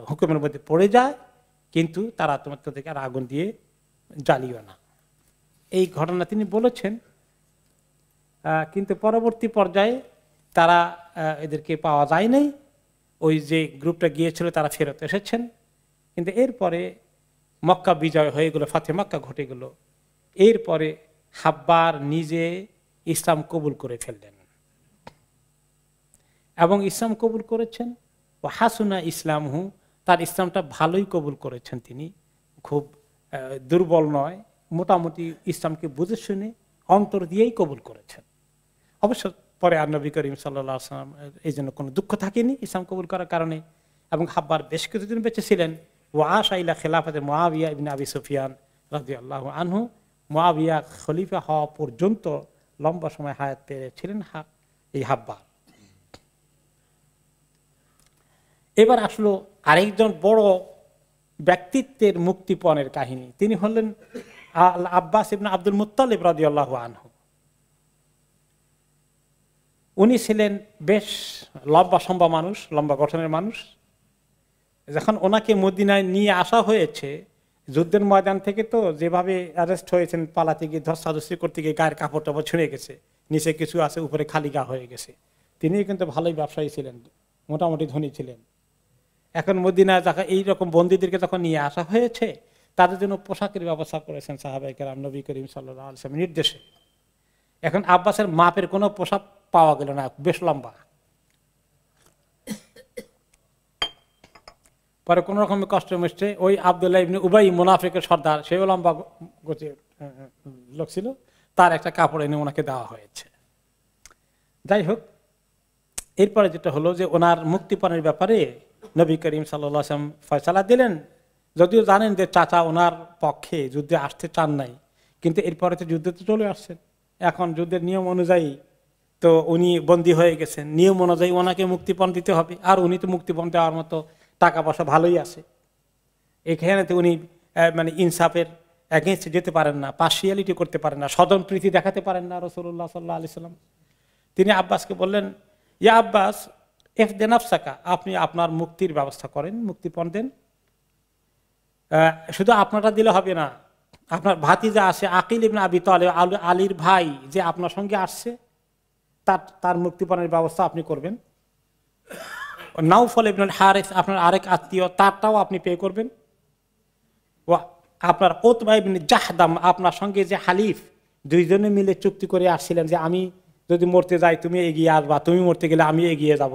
হুকুমের মধ্যে পড়ে যায়, কিন্তু তারা তোমাদেরকে আর আগুন দিয়ে জ্বালিও না। এই ঘটনা তিনি বলেছেন। কিন্তু পরবর্তী পর্যায়ে তারা এদেরকে পাওয়া যায় নাই, ওই যে গ্রুপটা গিয়েছিল তারা ফেরত এসেছেন। কিন্তু এরপরে মক্কা বিজয় হয়ে গেল, ফাতে মক্কা ঘটে গেল। এরপরে হাব্বার নিজে ইসলাম কবুল করে ফেললেন এবং ইসলাম কবুল করেছেন। ও হাসুনা ইসলামহু, তার ইসলামটা ভালোই কবুল করেছেন, তিনি খুব দুর্বল নয়, মোটামুটি ইসলামকে বুঝে শুনে অন্তর দিয়েই কবুল করেছেন। অবশ্য পরে আর নবী করিম সাল্লাল্লাহু আলাইহি ওয়াসাল্লাম এই জন্য কোনো দুঃখ থাকেনি ইসলাম কবুল করার কারণে, এবং হাব্বার বেশ কিছুদিন বেঁচে ছিলেন। ওয়া আশা ইলা খিলাফাতে মুআবিয়া ইবনে আবি সুফিয়ান রাদিয়াল্লাহু আনহু, মুআবিয়া খলিফা হওয়া পর্যন্ত লম্বা সময় হায়াত পেয়েছিলেন এই হাব্বার। এবার আসলো আরেকজন বড় ব্যক্তিত্বের মুক্তিপণের কাহিনী। তিনি হলেন আব্বাস ইবনে আব্দুল মুত্তালিব রাদিয়াল্লাহু আনহু। উনি ছিলেন বেশ লম্বা মানুষ, লম্বা গঠনের মানুষ। যখন ওনাকে মদিনায় নিয়ে আসা হয়েছে যুদ্ধের ময়দান থেকে, তো যেভাবে অ্যারেস্ট হয়েছেন, পালাতে গিয়ে ধস্তাধস্তি করতে গিয়ে গায়ের কাপড় টাপড় ছিঁড়ে গেছে, নিচে কিছু আছে, উপরে খালি গা হয়ে গেছে। তিনি কিন্তু ভালোই ব্যবসায়ী ছিলেন, মোটামুটি ধনী ছিলেন। এখন মদিনায় যখন এইরকম বন্দীদেরকে যখন নিয়ে আসা হয়েছে, তাদের জন্য পোশাকের ব্যবস্থা করেছেন সাহাবায়ে কেরাম নবী করিম সাল্লাল্লাহু আলাইহি ওয়াসাল্লামের নির্দেশে। এখন আব্বাসের মাপের কোনো পোশাক পাওয়া গেল না, বেশ লম্বা। পরে কোন রকমের কষ্ট মিশছে ওই আব্দুল্লাহ ইবনে উবাই মুনাফিকের সর্দার, সেও লম্বা লোক ছিল, তার একটা কাপড় এনে ওনাকে দেওয়া হয়েছে। যাই হোক, এরপরে যেটা হলো যে ওনার মুক্তিপণের ব্যাপারে নবী করিম সাল্লাল্লাহু আলাইহি ওয়াসাল্লাম ফয়সালা দিলেন। যদিও জানেন যে চাচা ওনার পক্ষে যুদ্ধে আসতে চান নাই, কিন্তু এরপরে তো যুদ্ধে তো চলে আসছেন। এখন যুদ্ধের নিয়ম অনুযায়ী তো উনি বন্দী হয়ে গেছেন, নিয়ম অনুযায়ী ওনাকে মুক্তিপণ দিতে হবে, আর উনি তো মুক্তিপণ দেওয়ার মতো টাকা পয়সা ভালোই আছে। এখানে তো উনি মানে ইনসাফের এগেইনস্টে যেতে পারেন না, পার্সিয়ালিটি করতে পারেন না, স্বজন প্রীতি দেখাতে পারেন না রাসূলুল্লাহ সাল্লাল্লাহু আলাইহি ওয়াসাল্লাম। তিনি আব্বাসকে বললেন, ইয়া আব্বাস ইফদি নাফসাকা, আপনি আপনার মুক্তির ব্যবস্থা করেন, মুক্তিপণ দেন। শুধু আপনারটা দিলে হবে না, আপনার ভাতিজা আছে আকিল ইবনে আবি তালিব, আলীর ভাই যে আপনার সঙ্গে আসছে, তার মুক্তিপণের ব্যবস্থা আপনি করবেন। নাউফল ইবনুল হারিস আপনার আরেক আত্মীয়, তারটাও আপনি পে করবেন। আপনার উতবা ইবনে জাহদাম আপনার সঙ্গে যে হালিফ, দুইজনে মিলে চুক্তি করে আসছিলেন যে আমি যদি মরতে যাই তুমি এগিয়ে আসবা, তুমি মরতে গেলে আমি এগিয়ে যাব,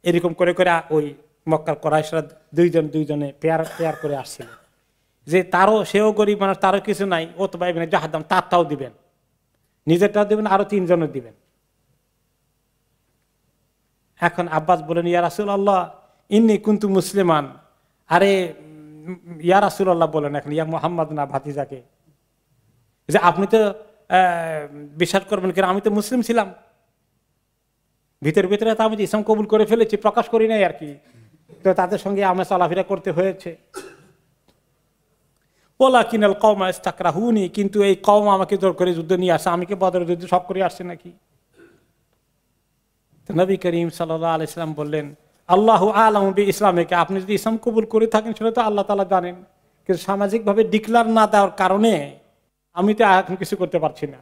এরকম করে করে ওই মক্কার কুরাইশরা দুইজনে পেয়ার করে আসছিলেন। যে সেও গরিব মানুষ, তারও কিছু নাই, উতবা ইবনে জাহদাম তারটাও দিবেন, নিজেরটাও দিবেন, আরো তিনজনের দিবেন। এখন আব্বাস বলেন, ইয়া রাসূলুল্লাহ ইন্নী কুনতু মুসলিমান আরে ইয়া রাসূলুল্লাহ বলেন এখন, ইয়া মুহাম্মদ না ভাতিজাকে, যে আপনি তো বিশ্বাস করবেন কেন, আমি তো মুসলিম ছিলাম, ভিতরে ভিতরে তো আমি ইসলাম কবুল করে ফেলেছি, প্রকাশ করি নাই আর কি, তো তাদের সঙ্গে আমার চলাফেরা করতে হয়েছে। ওয়ালাকিনাল কওমা ইস্তাকরাহুনি, কিন্তু এই কওম আমাকে জোর করে যুদ্ধ নিয়ে আসে, আমি কি বদরের যুদ্ধ সব করে আসছে নাকি? তো নবী করিম সাল্লাল্লাহু আলাইহি সাল্লাম বললেন, আল্লাহু আ'লামু বিইসলামিকা, আপনি যদি ইসলাম কবুল করে থাকেন সেটা তো আল্লাহ তাআলা জানেন, কিন্তু সামাজিকভাবে ডিক্লার না দেওয়ার কারণে আমি তো এখন কিছু করতে পারছি না।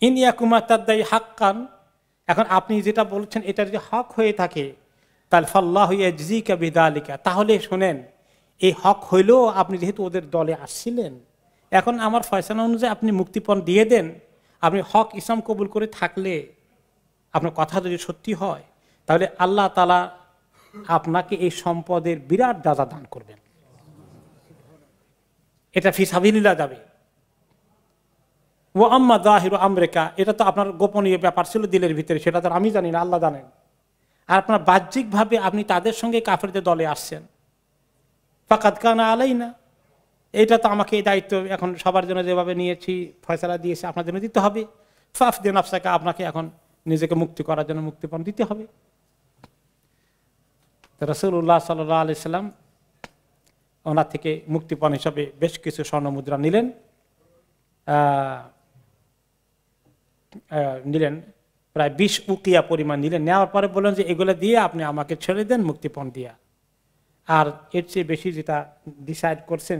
ইন ইয়াকুমা তাদাই হাক্কান, এখন আপনি যেটা বলছেন এটা যদি হক হয়ে থাকে, তাহলে ফাল্লাহু ইয়াজজিকা বিযালিকা, তাহলে শুনেন এই হক হইলো, আপনি যেহেতু ওদের দলে আসছিলেন, এখন আমার ফয়সালা অনুযায়ী আপনি মুক্তিপণ দিয়ে দেন। আপনি হক ইসলাম কবুল করে থাকলে, আপনার কথা যদি সত্যি হয়, তাহলে আল্লাহ তাআলা আপনাকে এই সম্পদের বিরাট দাতা দান করবেন, এটা ফি সাবিলিল্লাহ যাবে। ও আম্মা যাহিরু আমরিকা, এটা তো আপনার গোপনীয় ব্যাপার ছিল দিলের ভিতরে, সেটা তো আমি জানি না, আল্লাহ জানেন। আর আপনার বাহ্যিকভাবে আপনি তাদের সঙ্গে কাফেরদের দলে আসছেন, ফাকাদ কানা আলাইনা, এটা তো আমাকে এই দায়িত্ব এখন সবার জন্য যেভাবে নিয়েছি, ফয়সালা দিয়েছি, আপনার জন্য দিতে হবে। ফাফদি নাফসাকা, আপনাকে এখন নিজেকে মুক্তি করার জন্য মুক্তিপণ দিতে হবে। রাসূলুল্লাহ সাল্লাল্লাহু আলাইহি সাল্লাম ওনার থেকে মুক্তিপণ হিসাবে বেশ কিছু স্বর্ণ মুদ্রা নিলেন, প্রায় 20 উকিয়া পরিমাণ নিলেন। নেওয়ার পরে বললেন যে এগুলো দিয়ে আপনি আমাকে ছেড়ে দেন মুক্তিপণ দিয়া, আর এর চেয়ে বেশি যেটা ডিসাইড করছেন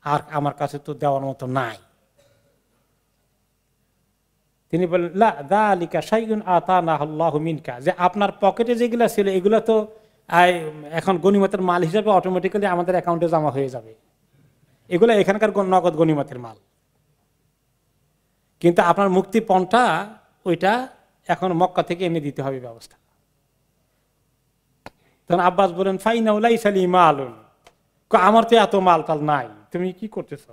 আর আমার কাছে তো দেওয়ার মতো নাই। তিনি বললেন লা যালিকা শাইউন আতানাহুল্লাহু মিনকা, যে আপনার পকেটে যেগুলো ছিল এগুলো তো এখন গনিমতের মাল হিসেবে অটোমেটিক্যালি আমাদের অ্যাকাউন্টে জমা হয়ে যাবে, এগুলো এখানকার নগদ গনিমতের মাল, কিন্তু আপনার মুক্তিপণটা ওইটা এখন মক্কা থেকে এনে দিতে হবে ব্যবস্থা। তখন আব্বাস বলেন ফাইনাউ লাইসা লি মালুন, আমার তো এত মাল টাল নাই, তুমি কি করতেছ,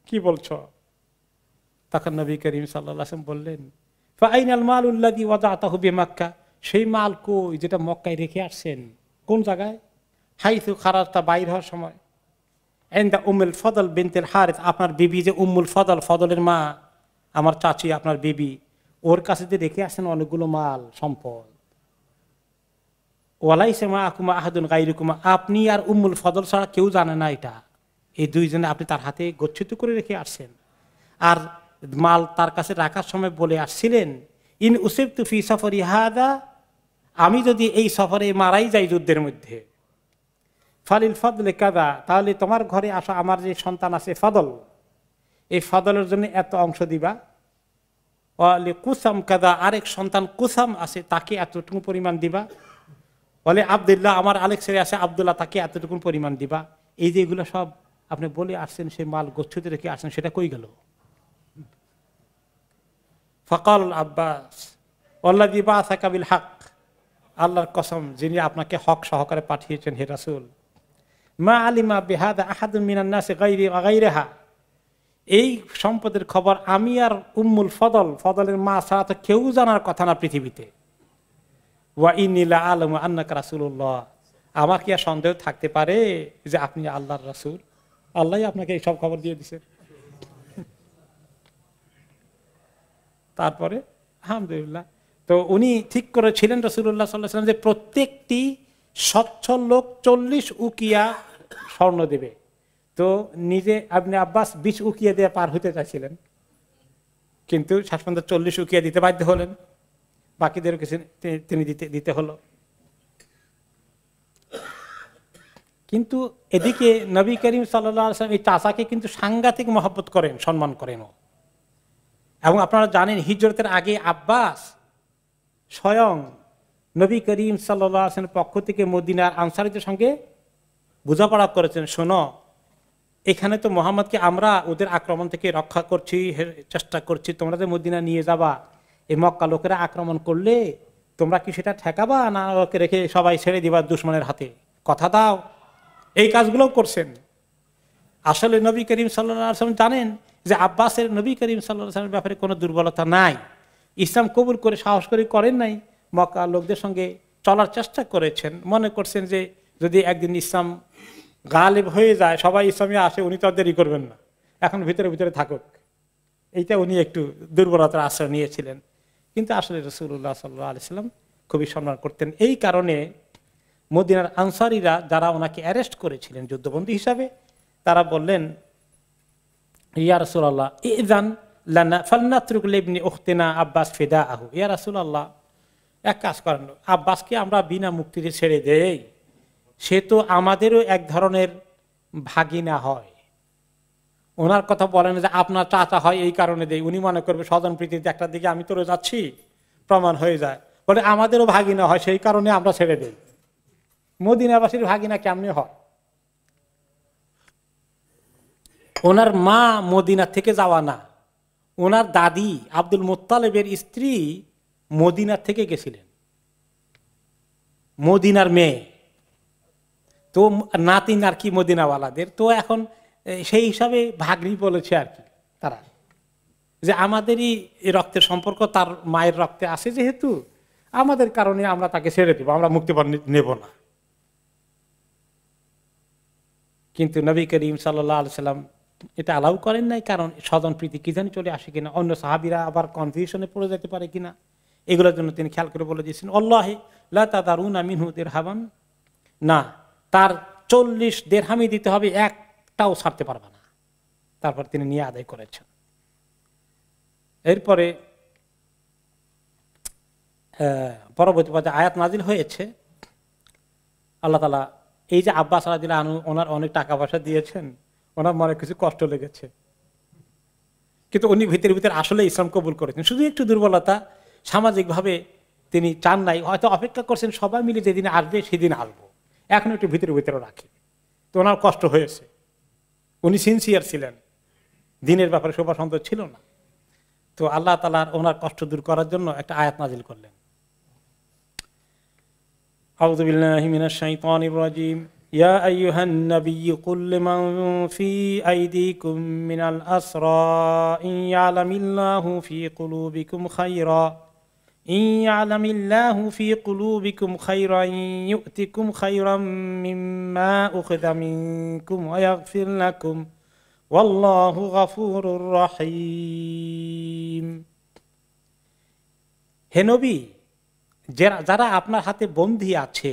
কি বলছো? তখন নবী করিম সাল্লাল্লাহু আলাইহি ওয়াসাল্লাম বললেন ফাইনাল মালুল্লাযী ওয়াদাতাহু বিমাক্কা, সেই মাল কই যেটা মক্কায় রেখে আসছেন, কোন জায়গায়? হাইসু খারাজতা, বাইর হওয়ার সময়, ইনদা উম্মুল ফদল বিনতুল হারিস, আপনার বিবি যে উম্মুল ফদল, ফদলের মা, আমার চাচি আপনার বিবি, ওর কাছে যে রেখে আসেন অনেকগুলো মাল সম্পদ। ওয়ালাইসা মাআকুমা আহাদুন গায়রুকুমা, আপনি আর উম্মুল ফদল ছাড়া কেউ জানে না এটা, এই দুইজনে আপনি তার হাতে গচ্ছিত করে রেখে আসছেন। আর মাল তার কাছে রাখার সময় বলে আসছিলেন ইন উসিবতু ফি সফরি হাদা, আমি যদি এই সফরে মারাই যাই যুদ্ধের মধ্যে, ফালিল ফদলে কাদা, তাহলে তোমার ঘরে আসা আমার যে সন্তান আছে ফদল, এই ফদলের জন্য এত অংশ দিবা। ওয়ালি কুসাম কাদা, আরেক সন্তান কুসাম আছে তাকে এতটুকু পরিমাণ দিবা। বলে আব্দুল্লাহ, আমার আলেক ছেলে আছে আব্দুল্লাহ, তাকে এতটুকু পরিমাণ দিবা। এই যে এগুলো সব আপনি বলে আসছেন, সে মাল গচ্ছিত রেখে আসছেন, সেটা কই গেল? ফাকাল আব্বাস ওয়াল্লাযী বাআসাকা বিল হক, আল্লাহর কসম যিনি আপনাকে হক সহকারে পাঠিয়েছেন হে রাসূল, মা আলিমা বিহাদা আহাদুন মিনান নাসি গায়রি ওয়া গায়রিহা, এই সম্পদের খবর আমি আর উম্মুল ফদল, ফদলের মা ছাড়া তো কেউ জানার কথা না পৃথিবীতে। ওয়া ইন্নী লা আ'লামু আন্নাকা রাসূলুল্লাহ, আমার কি আর সন্দেহ থাকতে পারে যে আপনি আল্লাহর রাসূল? আল্লাহই আপনাকে এই সব খবর দিয়ে দিয়েছে। তারপরে আলহামদুলিল্লাহ, তো উনি ঠিক করেছিলেন রাসূলুল্লাহ সাল্লাল্লাহু আলাইহি ওয়াসাল্লাম যে প্রত্যেকটি সচ্ছল লোক 40 উকিয়া স্বর্ণ দেবে। তো নিজে ইবনে আব্বাস 20 উকিয়া দিয়ে পার হতে চাইছিলেন, কিন্তু শেষ পর্যন্ত 40 উকিয়া দিতে বাধ্য হলেন, বাকিদেরও কিছু তিনি দিতে হলো। কিন্তু এদিকে নবী করিম সাল্লাল্লাহু আলাইহি ওয়াসাল্লাম এই চাচাকে কিন্তু সাংঘাতিক মহব্বত করেন, সম্মান করেন। এবং আপনারা জানেন হিজরতের আগে আব্বাস স্বয়ং নবী করিম সাল্লাল্লাহু আলাইহি ওয়াসাল্লামের পক্ষ থেকে মদিনার আনসারীদের সঙ্গে বোঝাপড়া করেছেন, শোনো এখানে তো মুহাম্মদকে আমরা ওদের আক্রমণ থেকে রক্ষা করছি, চেষ্টা করছি, তোমরা যে মদিনা নিয়ে যাবা, এই মক্কা লোকেরা আক্রমণ করলে তোমরা কি সেটা ঠেকাবা, না ওকে রেখে সবাই ছেড়ে দিবা দুশমনের হাতে, কথা দাও। এই কাজগুলোও করছেন। আসলে নবী করিম সাল্লাল্লাহু আলাইহি ওয়াসাল্লাম জানেন যে আব্বাসের নবী করিম সাল্লাল্লাহু আলাইহি ওয়াসাল্লামের ব্যাপারে কোনো দুর্বলতা নাই, ইসলাম কবুল করে সাহস করে করেন নাই, মক্কা লোকদের সঙ্গে চলার চেষ্টা করেছেন, মনে করছেন যে যদি একদিন ইসলাম গালিব হয়ে যায়, সবাই ইসলামে আসে, উনি তো আর দেরি করবেন না, এখন ভিতরে ভিতরে থাকুক, এইটা উনি একটু দুর্বলতার আশ্রয় নিয়েছিলেন। কিন্তু আসলে রাসূলুল্লাহ সাল্লাল্লাহু আলাইহি ওয়াসাল্লাম খুবই সম্মান করতেন। এই কারণে মদিনার আনসারীরা যারা ওনাকে অ্যারেস্ট করেছিলেন যুদ্ধবন্দী হিসাবে, তারা বললেন, ইয়া রাসূলুল্লাহ ইযান লানা ফালনাতরুক লিবনি উখতিনা আব্বাস ফিদাআহু। ইয়া রাসূলুল্লাহ, এক কাজ করেন, আব্বাসকে আমরা বিনা মুক্তিতে ছেড়ে দেই, সে তো আমাদেরও এক ধরনের ভাগিনা হয়। ওনার কথা বলেন যে আপনার চাচা হয় এই কারণে দেই, উনি মনে করবে স্বজন প্রীতিতে একটা দিকে আমি তোরে যাচ্ছি প্রমাণ হয়ে যায়, বলে আমাদেরও ভাগিনা হয় সেই কারণে আমরা ছেড়ে দেই। মদিনাবাসীর ভাগিনা কেমনে হয়? ওনার মা মদিনা থেকে যাওয়া না, ওনার দাদি আব্দুল মুত্তালিবের স্ত্রী মদিনা থেকে গেছিলেন, মদিনার মেয়ে তো, নাতিন আর কি মদিনাওয়ালাদের তো। এখন সেই হিসাবে ভাগ্নি বলেছে আর কি তারা, যে আমাদেরই রক্তের সম্পর্ক তার মায়ের রক্তে আছে, যেহেতু আমাদের কারণে আমরা তাকে ছেড়ে দেবো, আমরা মুক্তিপণ নেব না। কিন্তু নবী করিম সাল্লাল্লাহু আলাইহি সাল্লাম এটা অ্যালাউ করেন নাই, কারণ স্বজন প্রীতি কি জানি চলে আসে কিনা, অন্য সাহাবীরা আবার কনফিউশনে পড়ে যেতে পারে কিনা, এগুলোর জন্য তিনি খেয়াল করে বলে দিয়েছেন, আল্লাহি লা তাদারুনা মিনহু দিরহামান, না, তার 40 দিরহামই দিতে হবে, একটাও ছাড়তে পারবে না। তারপর তিনি নিয়ে আদায় করেছেন। এরপরে পরবর্তী পর্যায়ে আয়াত নাজিল হয়েছে, আল্লাহ তাআলা এই যে আব্বাস রাদিয়াল্লাহু আনহু ওনার অনেক টাকা পয়সা দিয়েছেন, ওনার মনে কিছু কষ্ট লেগেছে, কিন্তু উনি ভিতরে ভিতরে আসলে ইসলাম কবুল করেছেন। শুধু একটু দুর্বলতা, সামাজিকভাবে তিনি চান নাই, হয়তো অপেক্ষা করছেন সবাই মিলে যেদিন আসবে সেদিন আসবো, এখন একটু ভিতরে ভিতরে রাখি, তো ওনার কষ্ট হয়েছে। উনি সিনসিয়ার ছিলেন, দিনের ব্যাপারে শোভাসন্তোষ ছিল না। তো আল্লাহ তাআলা ওনার কষ্ট দূর করার জন্য একটা আয়াত নাজিল করলেন। আউযু বিল্লাহি মিনাশ শাইতানির রাজীম। ইয়া আইয়ুহান নাবিয়্যু কুল লিমান ফি আইদিকুম মিনাল আসরা ইন ইয়ালামিল্লাহু ফি কুলুবিকুম খায়রা ইন ইয়ালামিল্লাহু ফি কুলুবিকুম খায়রান ইউতিকুম খায়রাম মিম্মা উখিযা মিনকুম ওয়া ইয়াগফির লাকুম ওয়াল্লাহু গফুরুর রহিম। হে নবী, যারা আপনার হাতে বন্দী আছে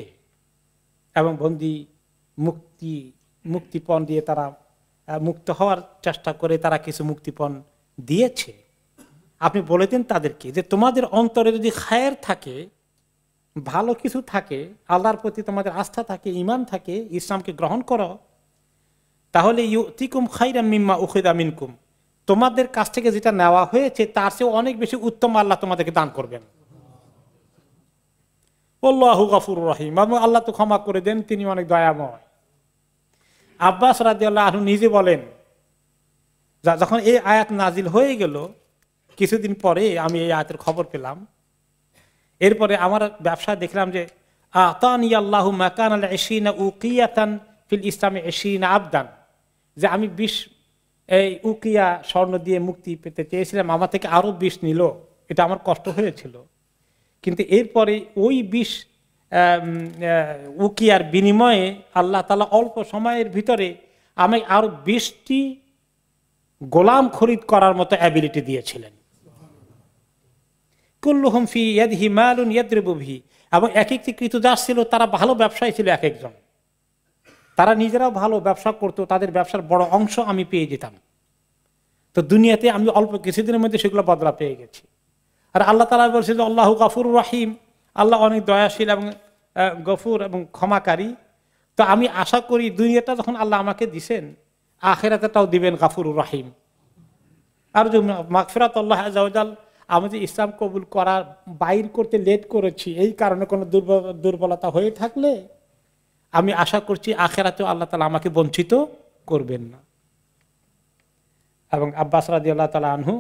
এবং বন্দী মুক্তিপণ দিয়ে তারা মুক্ত হওয়ার চেষ্টা করে, তারা কিছু মুক্তিপণ দিয়েছে, আপনি বলে দিন তাদেরকে যে তোমাদের অন্তরে যদি খায়ের থাকে, ভালো কিছু থাকে, আল্লাহর প্রতি তোমাদের আস্থা থাকে, ঈমান থাকে, ইসলামকে গ্রহণ করো, তাহলে ইউতিকুম খায়রাম মিম্মা উখিযা মিনকুম, তোমাদের কাছ থেকে যেটা নেওয়া হয়েছে তার চেয়ে অনেক বেশি উত্তম আল্লাহ তোমাদেরকে দান করবেন। আল্লাহু গফুরুর রহিম, আল্লাহ তো ক্ষমা করে দেন, তিনি অনেক দয়াময়। আব্বাস রাদিয়াল্লাহু আনহু নিজে বলেন, যখন এই আয়াত নাজিল হয়ে গেল, কিছুদিন পরে আমি এই আয়াতের খবর পেলাম। এরপরে আমার ব্যবসায় দেখলাম যে আতানি আল্লাহু মাকানাল 20 উকিয়াতান ফিল ইসলামে 20 আবদান, যে আমি 20 এই উকিয়া স্বর্ণ দিয়ে মুক্তি পেতে চেয়েছিলাম, আমার থেকে আরো 20 নিল, এটা আমার কষ্ট হয়েছিল। কিন্তু এরপরে ওই 20 উকিয়ার বিনিময়ে আল্লাহ তাআলা অল্প সময়ের ভিতরে আমাকে আরো 20টি গোলাম খরিদ করার মতো অ্যাবিলিটি দিয়েছিলেন। কুল্লুহুম ফি ইয়াদিহি মালুন ইয়াদরিবু বিহি, এবং এক একটি কৃতদাস ছিল, তারা ভালো ব্যবসায়ী ছিল, এক একজন, তারা নিজেরাও ভালো ব্যবসা করতো, তাদের ব্যবসার বড় অংশ আমি পেয়ে যেতাম। তো দুনিয়াতে আমি অল্প কিছুদিনের মধ্যে সেগুলো বদলা পেয়ে গেছি। আর আল্লাহ তাআলা বলছে যে আল্লাহু গফুরুর রহিম, আল্লাহ অনেক দয়াশীল এবং গফুর এবং ক্ষমাকারী। তো আমি আশা করি দুনিয়াটা যখন আল্লাহ আমাকে দিবেন, আখিরাতটাও দিবেন গফুরুর রহিম। আর যে মাগফিরাত আল্লাহ আযজা ওয়া জাল, আমি যে ইসলাম কবুল করার বাইর করতে লেট করেছি, এই কারণে কোনো দুর্বলতা হয়ে থাকলে আমি আশা করছি আখিরাতেও আল্লাহ তাআলা আমাকে বঞ্চিত করবেন না। এবং আব্বাস রাদিয়াল্লাহু তাআলা আনহু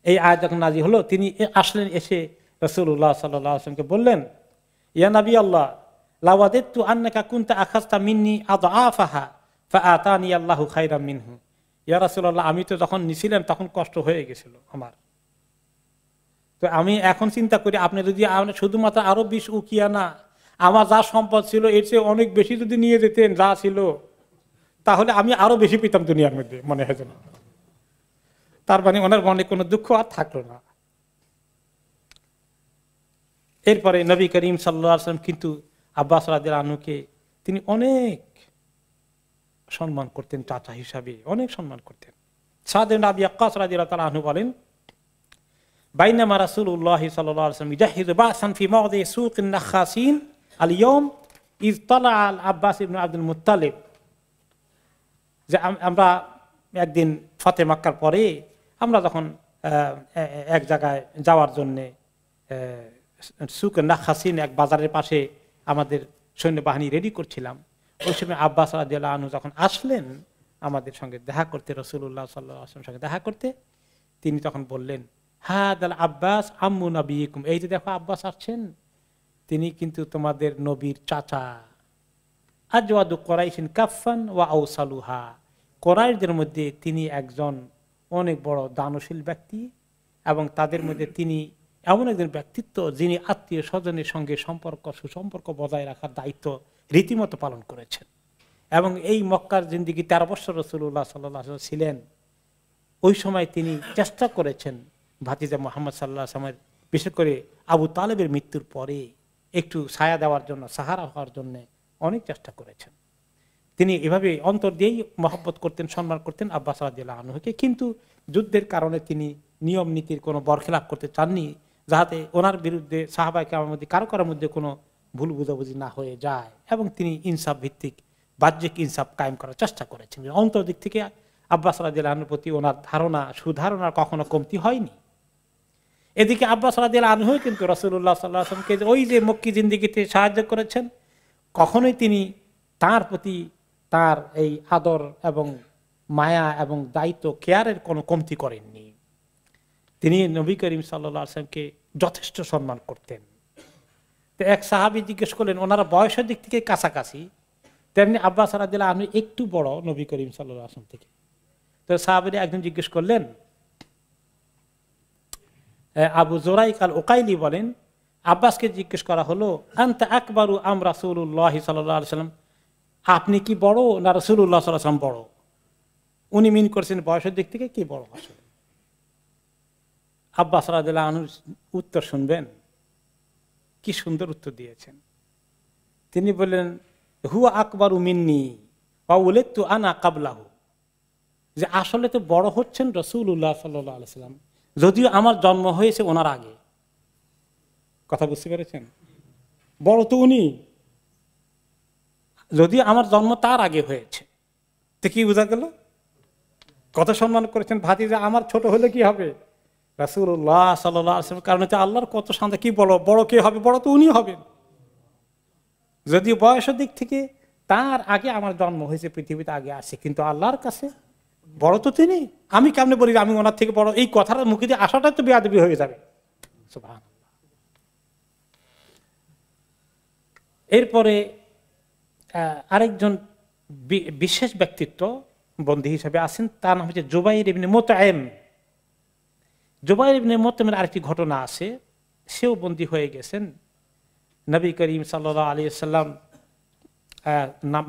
এই আয়াত যখন নাযিল হলো, তিনি আসলেন, এসে রাসূলুল্লাহ সাল্লাল্লাহু আলাইহি ওয়াসাল্লামকে বললেন, ইয়া নবী আল্লাহ, লাওয়াদাতু আন্নাকা কুনতা আখাযতা মিন্নি আযআফাহা ফাআতানি আল্লাহু খায়রাম মিনহু। ইয়া রাসূলুল্লাহ, আমি তো যখন নিছিলাম তখন কষ্ট হয়ে গেছিল আমার, তো আমি এখন চিন্তা করি, আপনি যদি শুধুমাত্র আরো 20 উকিয়া না, আমার যা সম্পদ ছিল এর চেয়ে অনেক বেশি যদি নিয়ে যেতেন যা ছিল, তাহলে আমি আরো বেশি পেতাম দুনিয়ার মধ্যে, মনে হয় যেন। তার মানে ওনার মনে কোনো দুঃখ আর থাকলো না। এরপরে নবী করিম সাল্লাল্লাহু আলাইহি ওয়াসাল্লাম কিন্তু আব্বাস রাদিয়াল্লাহু আনহুকে তিনি অনেক সম্মান করতেন, চাচা হিসাবে অনেক সম্মান করতেন। সাদ ইবনে আবি ওয়াক্কাস রাদিয়াল্লাহু তাআলা আনহু বলেন, বাইনামা রাসূলুল্লাহ সাল্লাল্লাহু আলাইহি ওয়াসাল্লাম ইয়াহিযু বাসান ফি মাওদি সুকিন নাখাসিন আল ইয়াউম ইয তালা আল আব্বাস ইবনে আব্দুল মুত্তালিব, যে আমরা একদিন ফতে মক্কার পরে আমরা যখন এক জায়গায় যাওয়ার জন্য সুক নাখাসিন এক বাজারের পাশে আমাদের সৈন্যবাহিনী রেডি করছিলাম, ওই সময় আব্বাস রাদিয়াল্লাহু আনহু যখন আসলেন আমাদের সঙ্গে দেখা করতে, রাসূলুল্লাহ সাল্লাল্লাহু আলাইহি ওয়াসাল্লামের সঙ্গে দেখা করতে, তিনি তখন বললেন, হাদাল আব্বাস আম্মু নবিয়িকুম, এই যে দেখো আব্বাস আসছেন, তিনি কিন্তু তোমাদের নবীর চাচা। আজওয়াদু কুরাইশিন কাফান ওয়া আওসালুহা, কুরাইশদের মধ্যে তিনি একজন অনেক বড় দানশীল ব্যক্তি, এবং তাদের মধ্যে তিনি এমন একজন ব্যক্তিত্ব যিনি আত্মীয় স্বজনের সঙ্গে সুসম্পর্ক বজায় রাখার দায়িত্ব রীতিমতো পালন করেছেন। এবং এই মক্কার জিন্দিগি 13 বছর রাসূলুল্লাহ সাল্লাল্লাহু আলাইহি ওয়াসাল্লাম ছিলেন, ওই সময় তিনি চেষ্টা করেছেন ভাতিজা মুহাম্মদ সাল্লাল্লাহু আলাইহি ওয়াসাল্লামের, বিশেষ করে আবু তালেবের মৃত্যুর পরে একটু ছায়া দেওয়ার জন্য, সাহারা হওয়ার জন্য অনেক চেষ্টা করেছেন। তিনি এভাবে অন্তর দিয়েই মহব্বত করতেন, সম্মান করতেন আব্বাস রাদিয়াল্লাহু আনহুকে। কিন্তু যুদ্ধের কারণে তিনি নিয়ম নীতির কোনো বরখেলাপ করতে চাননি, যাতে ওনার বিরুদ্ধে সাহাবায়ে কেরামের মধ্যে কারোর মধ্যে কোনো ভুল বুঝাবুঝি না হয়ে যায়, এবং তিনি ইনসাফ ভিত্তিক বাহ্যিক ইনসাফ কায়েম করার চেষ্টা করেছেন। অন্তর দিক থেকে আব্বাস রাদিয়াল্লাহু আনহুর প্রতি ওনার সুধারণার কখনো কমতি হয়নি। এদিকে আব্বাস রাদিয়াল্লাহু আনহু কিন্তু রাসূলুল্লাহ সাল্লাল্লাহু আলাইহি ওয়াসাল্লামকে ওই যে মক্কি জিন্দেগিতে সাহায্য করেছেন, কখনোই তিনি তার প্রতি তার এই আদর এবং মায়া এবং দায়িত্ব কেয়ারের কোনো কমতি করেননি। তিনি নবী করিম সাল্লাল্লাহু আলাইহি ওয়াসাল্লামকে যথেষ্ট সম্মান করতেন। তো এক সাহাবী জিজ্ঞেস করলেন, ওনারা বয়সের দিক থেকে কাছাকাছি, তেমনি আব্বাস রাদিয়াল্লাহু আনহু একটু বড় নবী করিম সাল্লাল্লাহু আলাইহি ওয়াসাল্লাম থেকে। তো সাহাবীরা একজন জিজ্ঞেস করলেন, আবু জুরাইক আল উকাইলি বলেন, আব্বাসকে জিজ্ঞেস করা হলো, আনতা আকবারু আম রাসূলুল্লাহ সাল্লাল্লাহু আলাইহি ওয়াসাল্লাম, আপনি কি বড় না রাসূলুল্লাহ সাল্লাল্লাহু আলাইহি ওয়াসাল্লাম বড়? উনি মিন করছেন বয়সের দিক থেকে কি বড় আসলে। আব্বাস রাদিয়াল্লাহু আনহুর উত্তর শুনবেন, কি সুন্দর উত্তর দিয়েছেন। তিনি বললেন, হুয়া আকবারু মিন্নি ওয়া উলিদতু আনা ক্বাবলাহু, যে আসলে তো বড় হচ্ছেন রাসূলুল্লাহ সাল্লাল্লাহু আলাইহি ওয়াসাল্লাম, যদিও আমার জন্ম হয়েছে ওনার আগে। কথা বুঝতে পেরেছেন? বড় তো উনি, যদিও আমার জন্ম তার আগে হয়েছে। তো কি বোঝা গেল? কত সম্মান করেছেন ভাতিজা, আমার ছোট হলে কি হবে, রাসূলুল্লাহ সাল্লাল্লাহু আলাইহি ওয়াসাল্লামের কারণে তো আল্লাহর কত শান্তি। কি বড় কে হবে? বড় তো উনি হবেন, যদিও বয়সের দিক থেকে তার আগে আমার জন্ম হয়েছে, পৃথিবীতে আগে আসে, কিন্তু আল্লাহর কাছে বড় তো তিনি। আমি কেমনে বলি আমি ওনার থেকে বড়? এই কথাটা মুখে দিয়ে আসাটাই তো বেয়াদবি হয়ে যাবে। সুবহানাল্লাহ। এরপরে আরেকজন বিশেষ ব্যক্তিত্ব বন্দী হিসেবে আছেন, তার নাম হচ্ছে জুবাইর ইবনে মুতঈম। জুবাইর ইবনে মুতঈমের আরেকটি ঘটনা আছে, সেও বন্দী হয়ে গেছেন। নবী করিম সাল্লাল্লাহু আলাইহি ওয়াসাল্লাম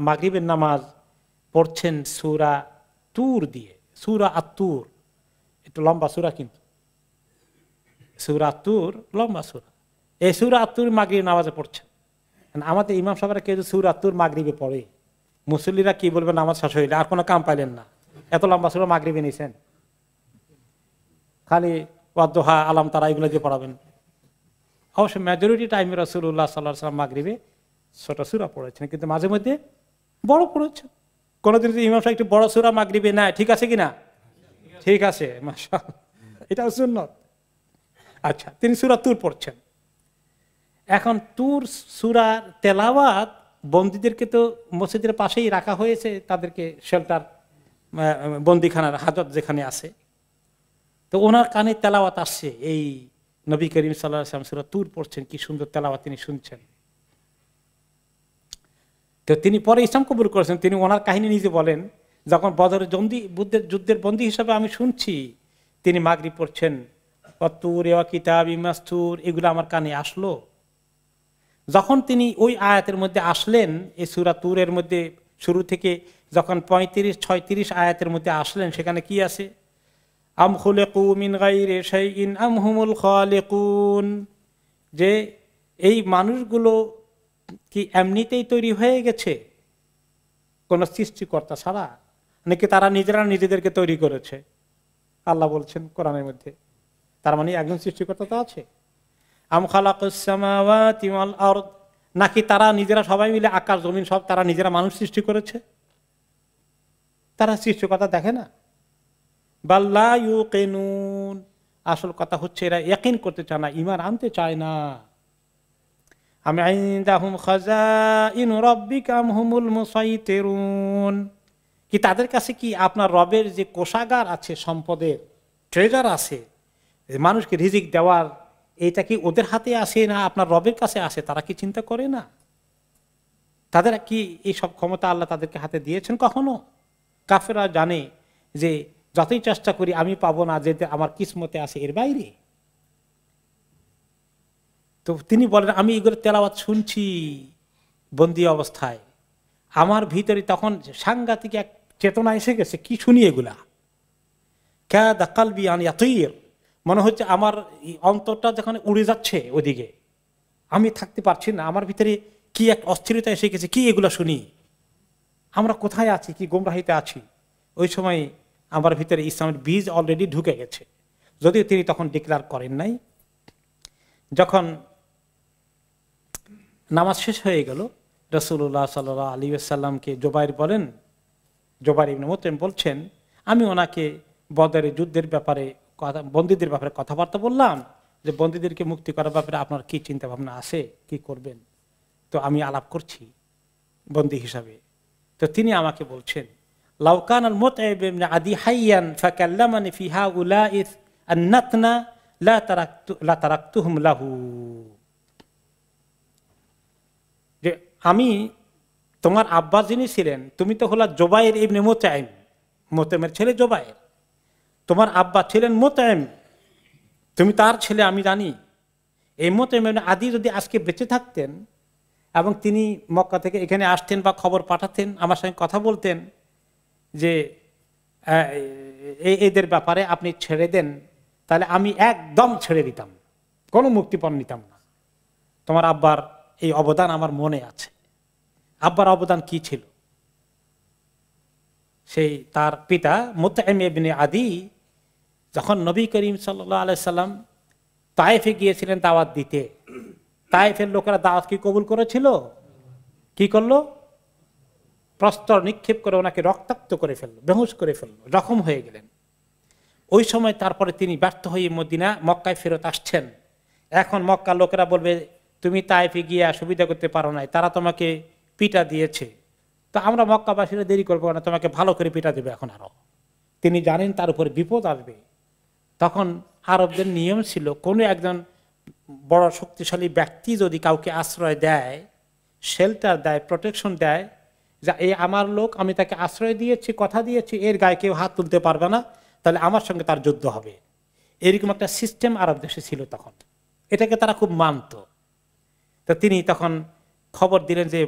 মাগরিবের নামাজ পড়ছেন সূরা তুর দিয়ে, সূরা আত-তুর, একটু লম্বা সূরা, কিন্তু সূরা তুর লম্বা সূরা। এই সূরা আত-তুর মাগরিব নামাজে পড়ছেন। আমাদের ইমাম সাহেবরা কেউ সূরা আত-তুর মাগরিবে পড়ে, মুসল্লিরা কি বলবেন নামাজ শেষ হইলে, আর কোনো কাম পাইলেন না, এত লম্বা সূরা মাগরিবে নিছেন, খালি ওয়াদুহা আলাম তারা এগুলো দিয়ে পড়াবেন। অবশ্য মেজরিটি টাইমে রাসূলুল্লাহ সাল্লাল্লাহু আলাইহি ওয়াসাল্লাম মাগরিবে ছোট সূরা পড়েছেন, কিন্তু মাঝে মধ্যে বড় পড়েছেন। কোনদিন যদি ইমাম সাহেব একটু বড় সূরা মাগরিবে নেয়, ঠিক আছে কিনা? ঠিক আছে, মাশাআল্লাহ, এটা সুন্নাত। আচ্ছা, তিনি সূরা তুর পড়ছেন। এখন তুর সূরার তেলাওয়াত বন্দীদেরকে তো মসজিদের পাশেই রাখা হয়েছে, তাদেরকে শেল্টার, বন্দীখানার হাজত যেখানে আছে, তো ওনার কানে তেলাওয়াত আসছে, এই নবী করিম সাল্লাল্লাহু আলাইহি ওয়াসাল্লাম সূরা তুর পড়ছেন, কি সুন্দর তেলাওয়াত তিনি শুনছেন। তো তিনি পরে ইসলাম কবুল করেছেন। তিনি ওনার কাহিনী নিজে বলেন, যখন বদরের যুদ্ধের বন্দী হিসাবে আমি শুনছি তিনি মাগরিব পড়ছেন, ওয়াত্তুরি ওয়া কিতাবিম মাসতুর, এগুলো আমার কানে আসলো। যখন তিনি ওই আয়াতের মধ্যে আসলেন, এই সূরা তুরের মধ্যে শুরু থেকে যখন 35-36 আয়াতের মধ্যে আসলেন, সেখানে কি আছে? আম খুলিকু মিন গায়রি শাইইন আম হুমুল খালিকুন, যে এই মানুষগুলো কি এমনিতেই তৈরি হয়ে গেছে কোন সৃষ্টিকর্তা ছাড়া, নাকি তারা নিজেরা নিজেদেরকে তৈরি করেছে? আল্লাহ বলছেন কোরআনের মধ্যে, তার মানে একজন সৃষ্টিকর্তা তো আছে। আম খালাকুস সামাওয়াতি ওয়াল আরদ, নাকি তারা নিজেরা সবাই মিলে আকাশ জমিন সব তারা নিজেরা মানুষ সৃষ্টি করেছে? তারা সৃষ্টিকর্তা দেখে না। বাল লা ইউকিনুন, আসল কথা হচ্ছে এরা ইয়াকিন করতে চায় না, ঈমান আনতে চায় না। আম ইনদাহুম খাযাইনু রাব্বিকা আম হুমুল মুসাইতিরুন, কি তাদের কাছে কি আপনার রবের যে কোষাগার আছে, সম্পদের ট্রেজার আছে, মানুষকে রিজিক দেওয়ার, এইটা কি ওদের হাতে আসে না আপনার রবের কাছে আসে? তারা কি চিন্তা করে না? তাদের কি এই সব ক্ষমতা আল্লাহ তাদেরকে হাতে দিয়েছেন কখনো? কাফেররা জানে যে যতই চেষ্টা করি আমি পাবো না, যে আমার কিসমতে আছে এর বাইরে। তো তিনি বলেন, আমি এগুলো তেলাওয়াত শুনছি বন্দী অবস্থায়, আমার ভিতরে তখন সাংঘাতিক এক চেতনা এসে গেছে। কি শুনি এগুলা? কাদা কলবি আন ইয়াতির, মনে হচ্ছে আমার অন্তরটা যখন উড়ে যাচ্ছে ওদিকে, আমি থাকতে পারছি না, আমার ভিতরে কি এক অস্থিরতা এসে গেছে। কি এগুলা শুনি? আমরা কোথায় আছি? কি গোমরাহিতে আছি? ওই সময় আমার ভিতরে ইসলামের বীজ অলরেডি ঢুকে গেছে, যদিও তিনি তখন ডিক্লেয়ার করেন নাই। যখন নামাজ শেষ হয়ে গেল, রাসূলুল্লাহ সাল্লাল্লাহু আলাইহি ওয়াসাল্লামকে জুবাইর বলেন, জুবাইর ইবনে মুতঈম বলছেন, আমি ওনাকে বদরের যুদ্ধের ব্যাপারে, বন্দীদের ব্যাপারে কথাবার্তা বললাম, যে বন্দীদেরকে মুক্তি করার ব্যাপারে আপনার কি চিন্তা ভাবনা আছে, কি করবেন? তো আমি আলাপ করছি বন্দী হিসাবে। তো তিনি আমাকে বলছেন, লাউ কানাল মুতঈম ইবনে আদি হাইয়ান ফাকাল্লামানি ফি হাউলা'i আন-নাতনা লা তারাকতুহুম লাহু, যে আমি, তোমার আব্বা যিনি ছিলেন, তুমি তো হলা জুবাইর ইবনে মুতঈম, মুতঈমের ছেলে জুবাইর, তোমার আব্বা ছিলেন মুতঈম, তুমি তার ছেলে, আমি জানি। এই মুতঈম ইবনে আদি যদি আজকে বেঁচে থাকতেন এবং তিনি মক্কা থেকে এখানে আসতেন বা খবর পাঠাতেন, আমার সঙ্গে কথা বলতেন যে এদের ব্যাপারে আপনি ছেড়ে দেন, তাহলে আমি একদম ছেড়ে দিতাম, কোনো মুক্তিপণ নিতাম না। তোমার আব্বার এই অবদান আমার মনে আছে। আব্বার অবদান কি ছিল? সেই তার পিতা মুতঈম ইবনে আদি যখন নবী করিম সাল্লাল্লাহু আলাইহি সাল্লাম তায়েফে গিয়েছিলেন দাওয়াত দিতে, তায়েফের লোকেরা দাওয়াত কি কবুল করেছিল? কি করলো? প্রস্তর নিক্ষেপ করে ওনাকে রক্তাক্ত করে ফেললো, বেহুশ করে ফেললো, জখম হয়ে গেলেন। ওই সময় তারপরে তিনি ব্যর্থ হয়ে মক্কায় ফেরত আসছেন। এখন মক্কার লোকেরা বলবে, তুমি তায়েফে গিয়ে সুবিধা করতে পারো নাই, তারা তোমাকে পিটা দিয়েছে, তো আমরা মক্কাবাসীরা দেরি করবো না, তোমাকে ভালো করে পিটা দেবে এখন আরো। তিনি জানেন তার উপরে বিপদ আসবে। তখন আরবদের নিয়ম ছিল, কোনো একজন বড় শক্তিশালী ব্যক্তি যদি কাউকে আশ্রয় দেয়, শেল্টার দেয়, প্রোটেকশন দেয়, যা এই আমার লোক, আমি তাকে আশ্রয় দিয়েছি, কথা দিয়েছি, এর গায়ে কেউ হাত তুলতে পারবে না, তাহলে আমার সঙ্গে তার যুদ্ধ হবে। এরকম একটা সিস্টেম আরব দেশে ছিল তখন, এটাকে তারা খুব মানত। তো তিনি তখন খবর দিলেন যে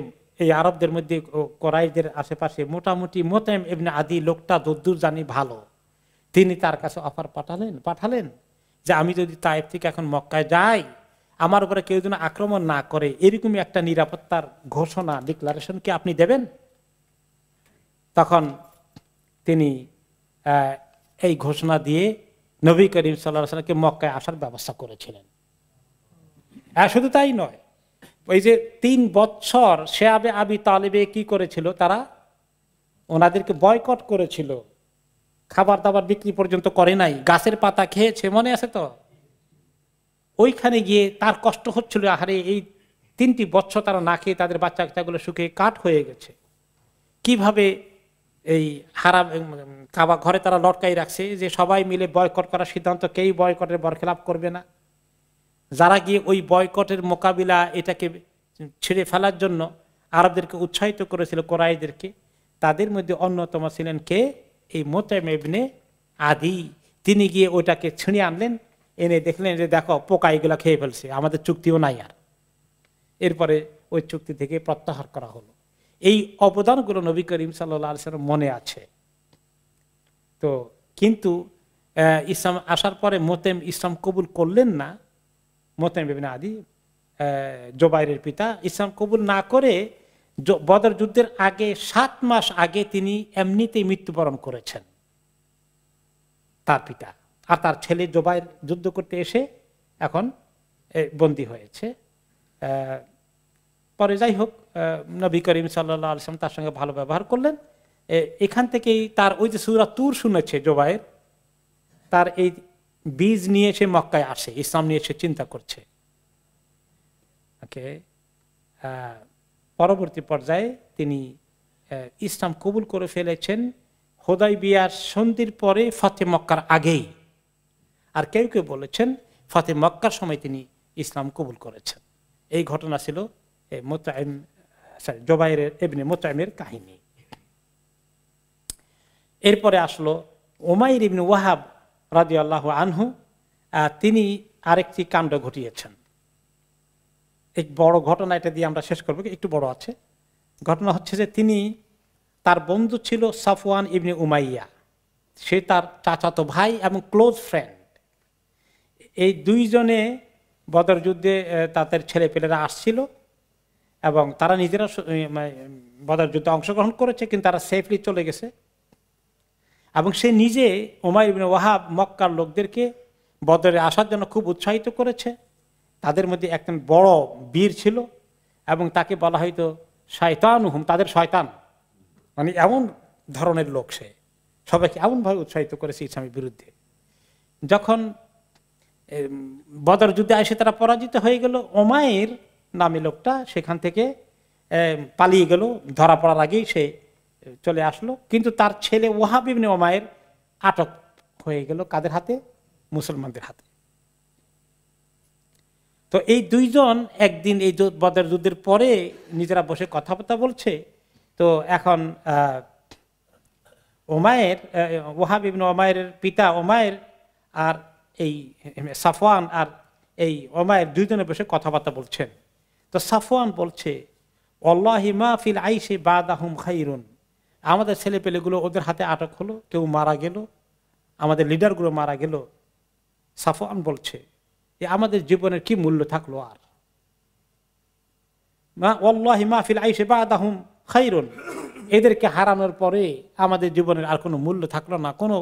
এই আরবদের মধ্যে কোরাইশদের আশেপাশে মোটামুটি মুতঈম ইবনে আদি লোকটা যদ্দূর জানি ভালো। তিনি তার কাছে অফার পাঠালেন যে আমি যদি তায়েফ থেকে এখন মক্কায় যাই, আমার উপরে কেউ যেন আক্রমণ না করে, এরকমই একটা নিরাপত্তার ঘোষণা, ডিক্লারেশন কি আপনি দেবেন? তখন তিনি এই ঘোষণা দিয়ে নবী করিম সাল্লাল্লাহু আলাইহি ওয়াসাল্লামকে মক্কায় আসার ব্যবস্থা করেছিলেন। শুধু তাই নয়, ওই যে 3 বছর শেয়াবে আবি তালেবে কি করেছিল, তারা ওনাদেরকে বয়কট করেছিল, খাবার দাবার বিক্রি পর্যন্ত করে নাই, গাছের পাতা খেয়েছে, মনে আছে তো? ওইখানে গিয়ে তার কষ্ট হচ্ছিল, আহারে এই 3টি বছর তারা না খেয়ে তাদের বাচ্চা কাচ্চাগুলো শুকিয়ে কাঠ হয়ে গেছে। কিভাবে এই হারাম কাবা ঘরে তারা লটকাই রাখছে যে সবাই মিলে বয়কট করার সিদ্ধান্ত, কেউ বয়কটের বরখেলাপ করবে না। যারা গিয়ে ওই বয়কটের মোকাবিলা, এটাকে ছেড়ে ফেলার জন্য আরবদেরকে উৎসাহিত করেছিল, কোরাইশদেরকে, তাদের মধ্যে অন্যতম ছিলেন কে? এই মুতঈম ইবনে আদি। তিনি গিয়ে ওইটাকে ছিনিয়ে আনলেন এনে দেখলেন যে দেখো পোকা এগুলা খেয়ে ফেলছে, আমাদের চুক্তিও নাই আর। এরপরে ওই চুক্তি থেকে প্রত্যাহার করা হলো। এই অবদানগুলো নবী করিম সাল্লাল্লাহু আলাইহি ওয়াসাল্লাম মনে আছে। তো কিন্তু ইসলাম আসার পরে মোতেম ইসলাম কবুল করলেন না। মোতেম ইবনে আদি, জুবাইরের পিতা, ইসলাম কবুল না করে বদর যুদ্ধের আগে 7 মাস আগে তিনি এমনিতেই মৃত্যুবরণ করেছেন তার পিতা। আর তার ছেলে জুবাইর যুদ্ধ করতে এসে এখন বন্দী হয়েছে। পরে যাই হোক, নবী করিম সাল্লাল্লাহু আলাইহি ওয়াসাল্লাম তার সঙ্গে ভালো ব্যবহার করলেন। এখান থেকেই তার ওই যে সূরা তুর শুনেছে জুবাইর, তার এই বীজ নিয়ে সে মক্কায় আসে, ইসলাম নিয়ে সে চিন্তা করছে। ওকে, পরবর্তী পর্যায়ে তিনি ইসলাম কবুল করে ফেলেছেন হুদায়বিয়ার সন্ধির পরে, ফতে মক্কার আগেই। আর কেউ কেউ বলেছেন ফতে মক্কার সময় তিনি ইসলাম কবুল করেছেন। এই ঘটনা ছিল জুবাইর ইবনে মুতঈমের কাহিনী। এরপরে আসলো উমাইর ইবনে ওয়াহাব রাদিয়াল্লাহু আনহু। তিনি আরেকটি কাণ্ড ঘটিয়েছেন। এক বড় ঘটনা, এটা দিয়ে আমরা শেষ করবো, একটু বড় আছে। ঘটনা হচ্ছে যে তিনি, তার বন্ধু ছিল সাফওয়ান ইবনে উমাইয়া, সে তার চাচাতো ভাই এবং ক্লোজ ফ্রেন্ড। এই দুইজনে বদর যুদ্ধে তাদের ছেলেপেলেরা আসছিল এবং তারা নিজেরা বদর যুদ্ধে অংশগ্রহণ করেছে, কিন্তু তারা সেফলি চলে গেছে। এবং সে নিজে উমাইর ইবনে ওয়াহাব মক্কার লোকদেরকে বদরে আসার জন্য খুব উৎসাহিত করেছে। তাদের মধ্যে একজন বড় বীর ছিল এবং তাকে বলা হয়তো শয়তানুহুম, তাদের শয়তান, মানে এমন ধরনের লোক। সে সবাইকে এমনভাবে উৎসাহিত করেছে ইসলামের বিরুদ্ধে। যখন বদর যুদ্ধে এসে তারা পরাজিত হয়ে গেল, উমাইর নামে লোকটা সেখান থেকে পালিয়ে গেল, ধরা পড়ার আগেই সে চলে আসলো। কিন্তু তার ছেলে ওয়াহাব ইবনে উমাইর আটক হয়ে গেল, কাদের হাতে? মুসলমানদের হাতে। তো এই দুইজন একদিন এই বদর যুদ্ধের পরে নিজেরা বসে কথাবার্তা বলছে। তো এখন ওয়াহাব ইবনে উমাইরের পিতা উমাইর আর এই সাফওয়ান আর এই উমাইর দুইজনে বসে কথাবার্তা বলছেন। তো সাফওয়ান বলছে, ওয়াল্লাহি মা ফিল আইশি বাদাহুম খাইরুন, আমাদের ছেলেপেলেগুলো ওদের হাতে আটক হলো, কেউ মারা গেল, আমাদের লিডারগুলো মারা গেল। সাফওয়ান বলছে, আমাদের জীবনের কি মূল্য থাকলো আর? ওয়াল্লাহি মা ফিল আইশি বাদাহুম খাইরুন, এদেরকে হারানোর পরে আমাদের জীবনের আর কোনো মূল্য থাকলো না, কোনো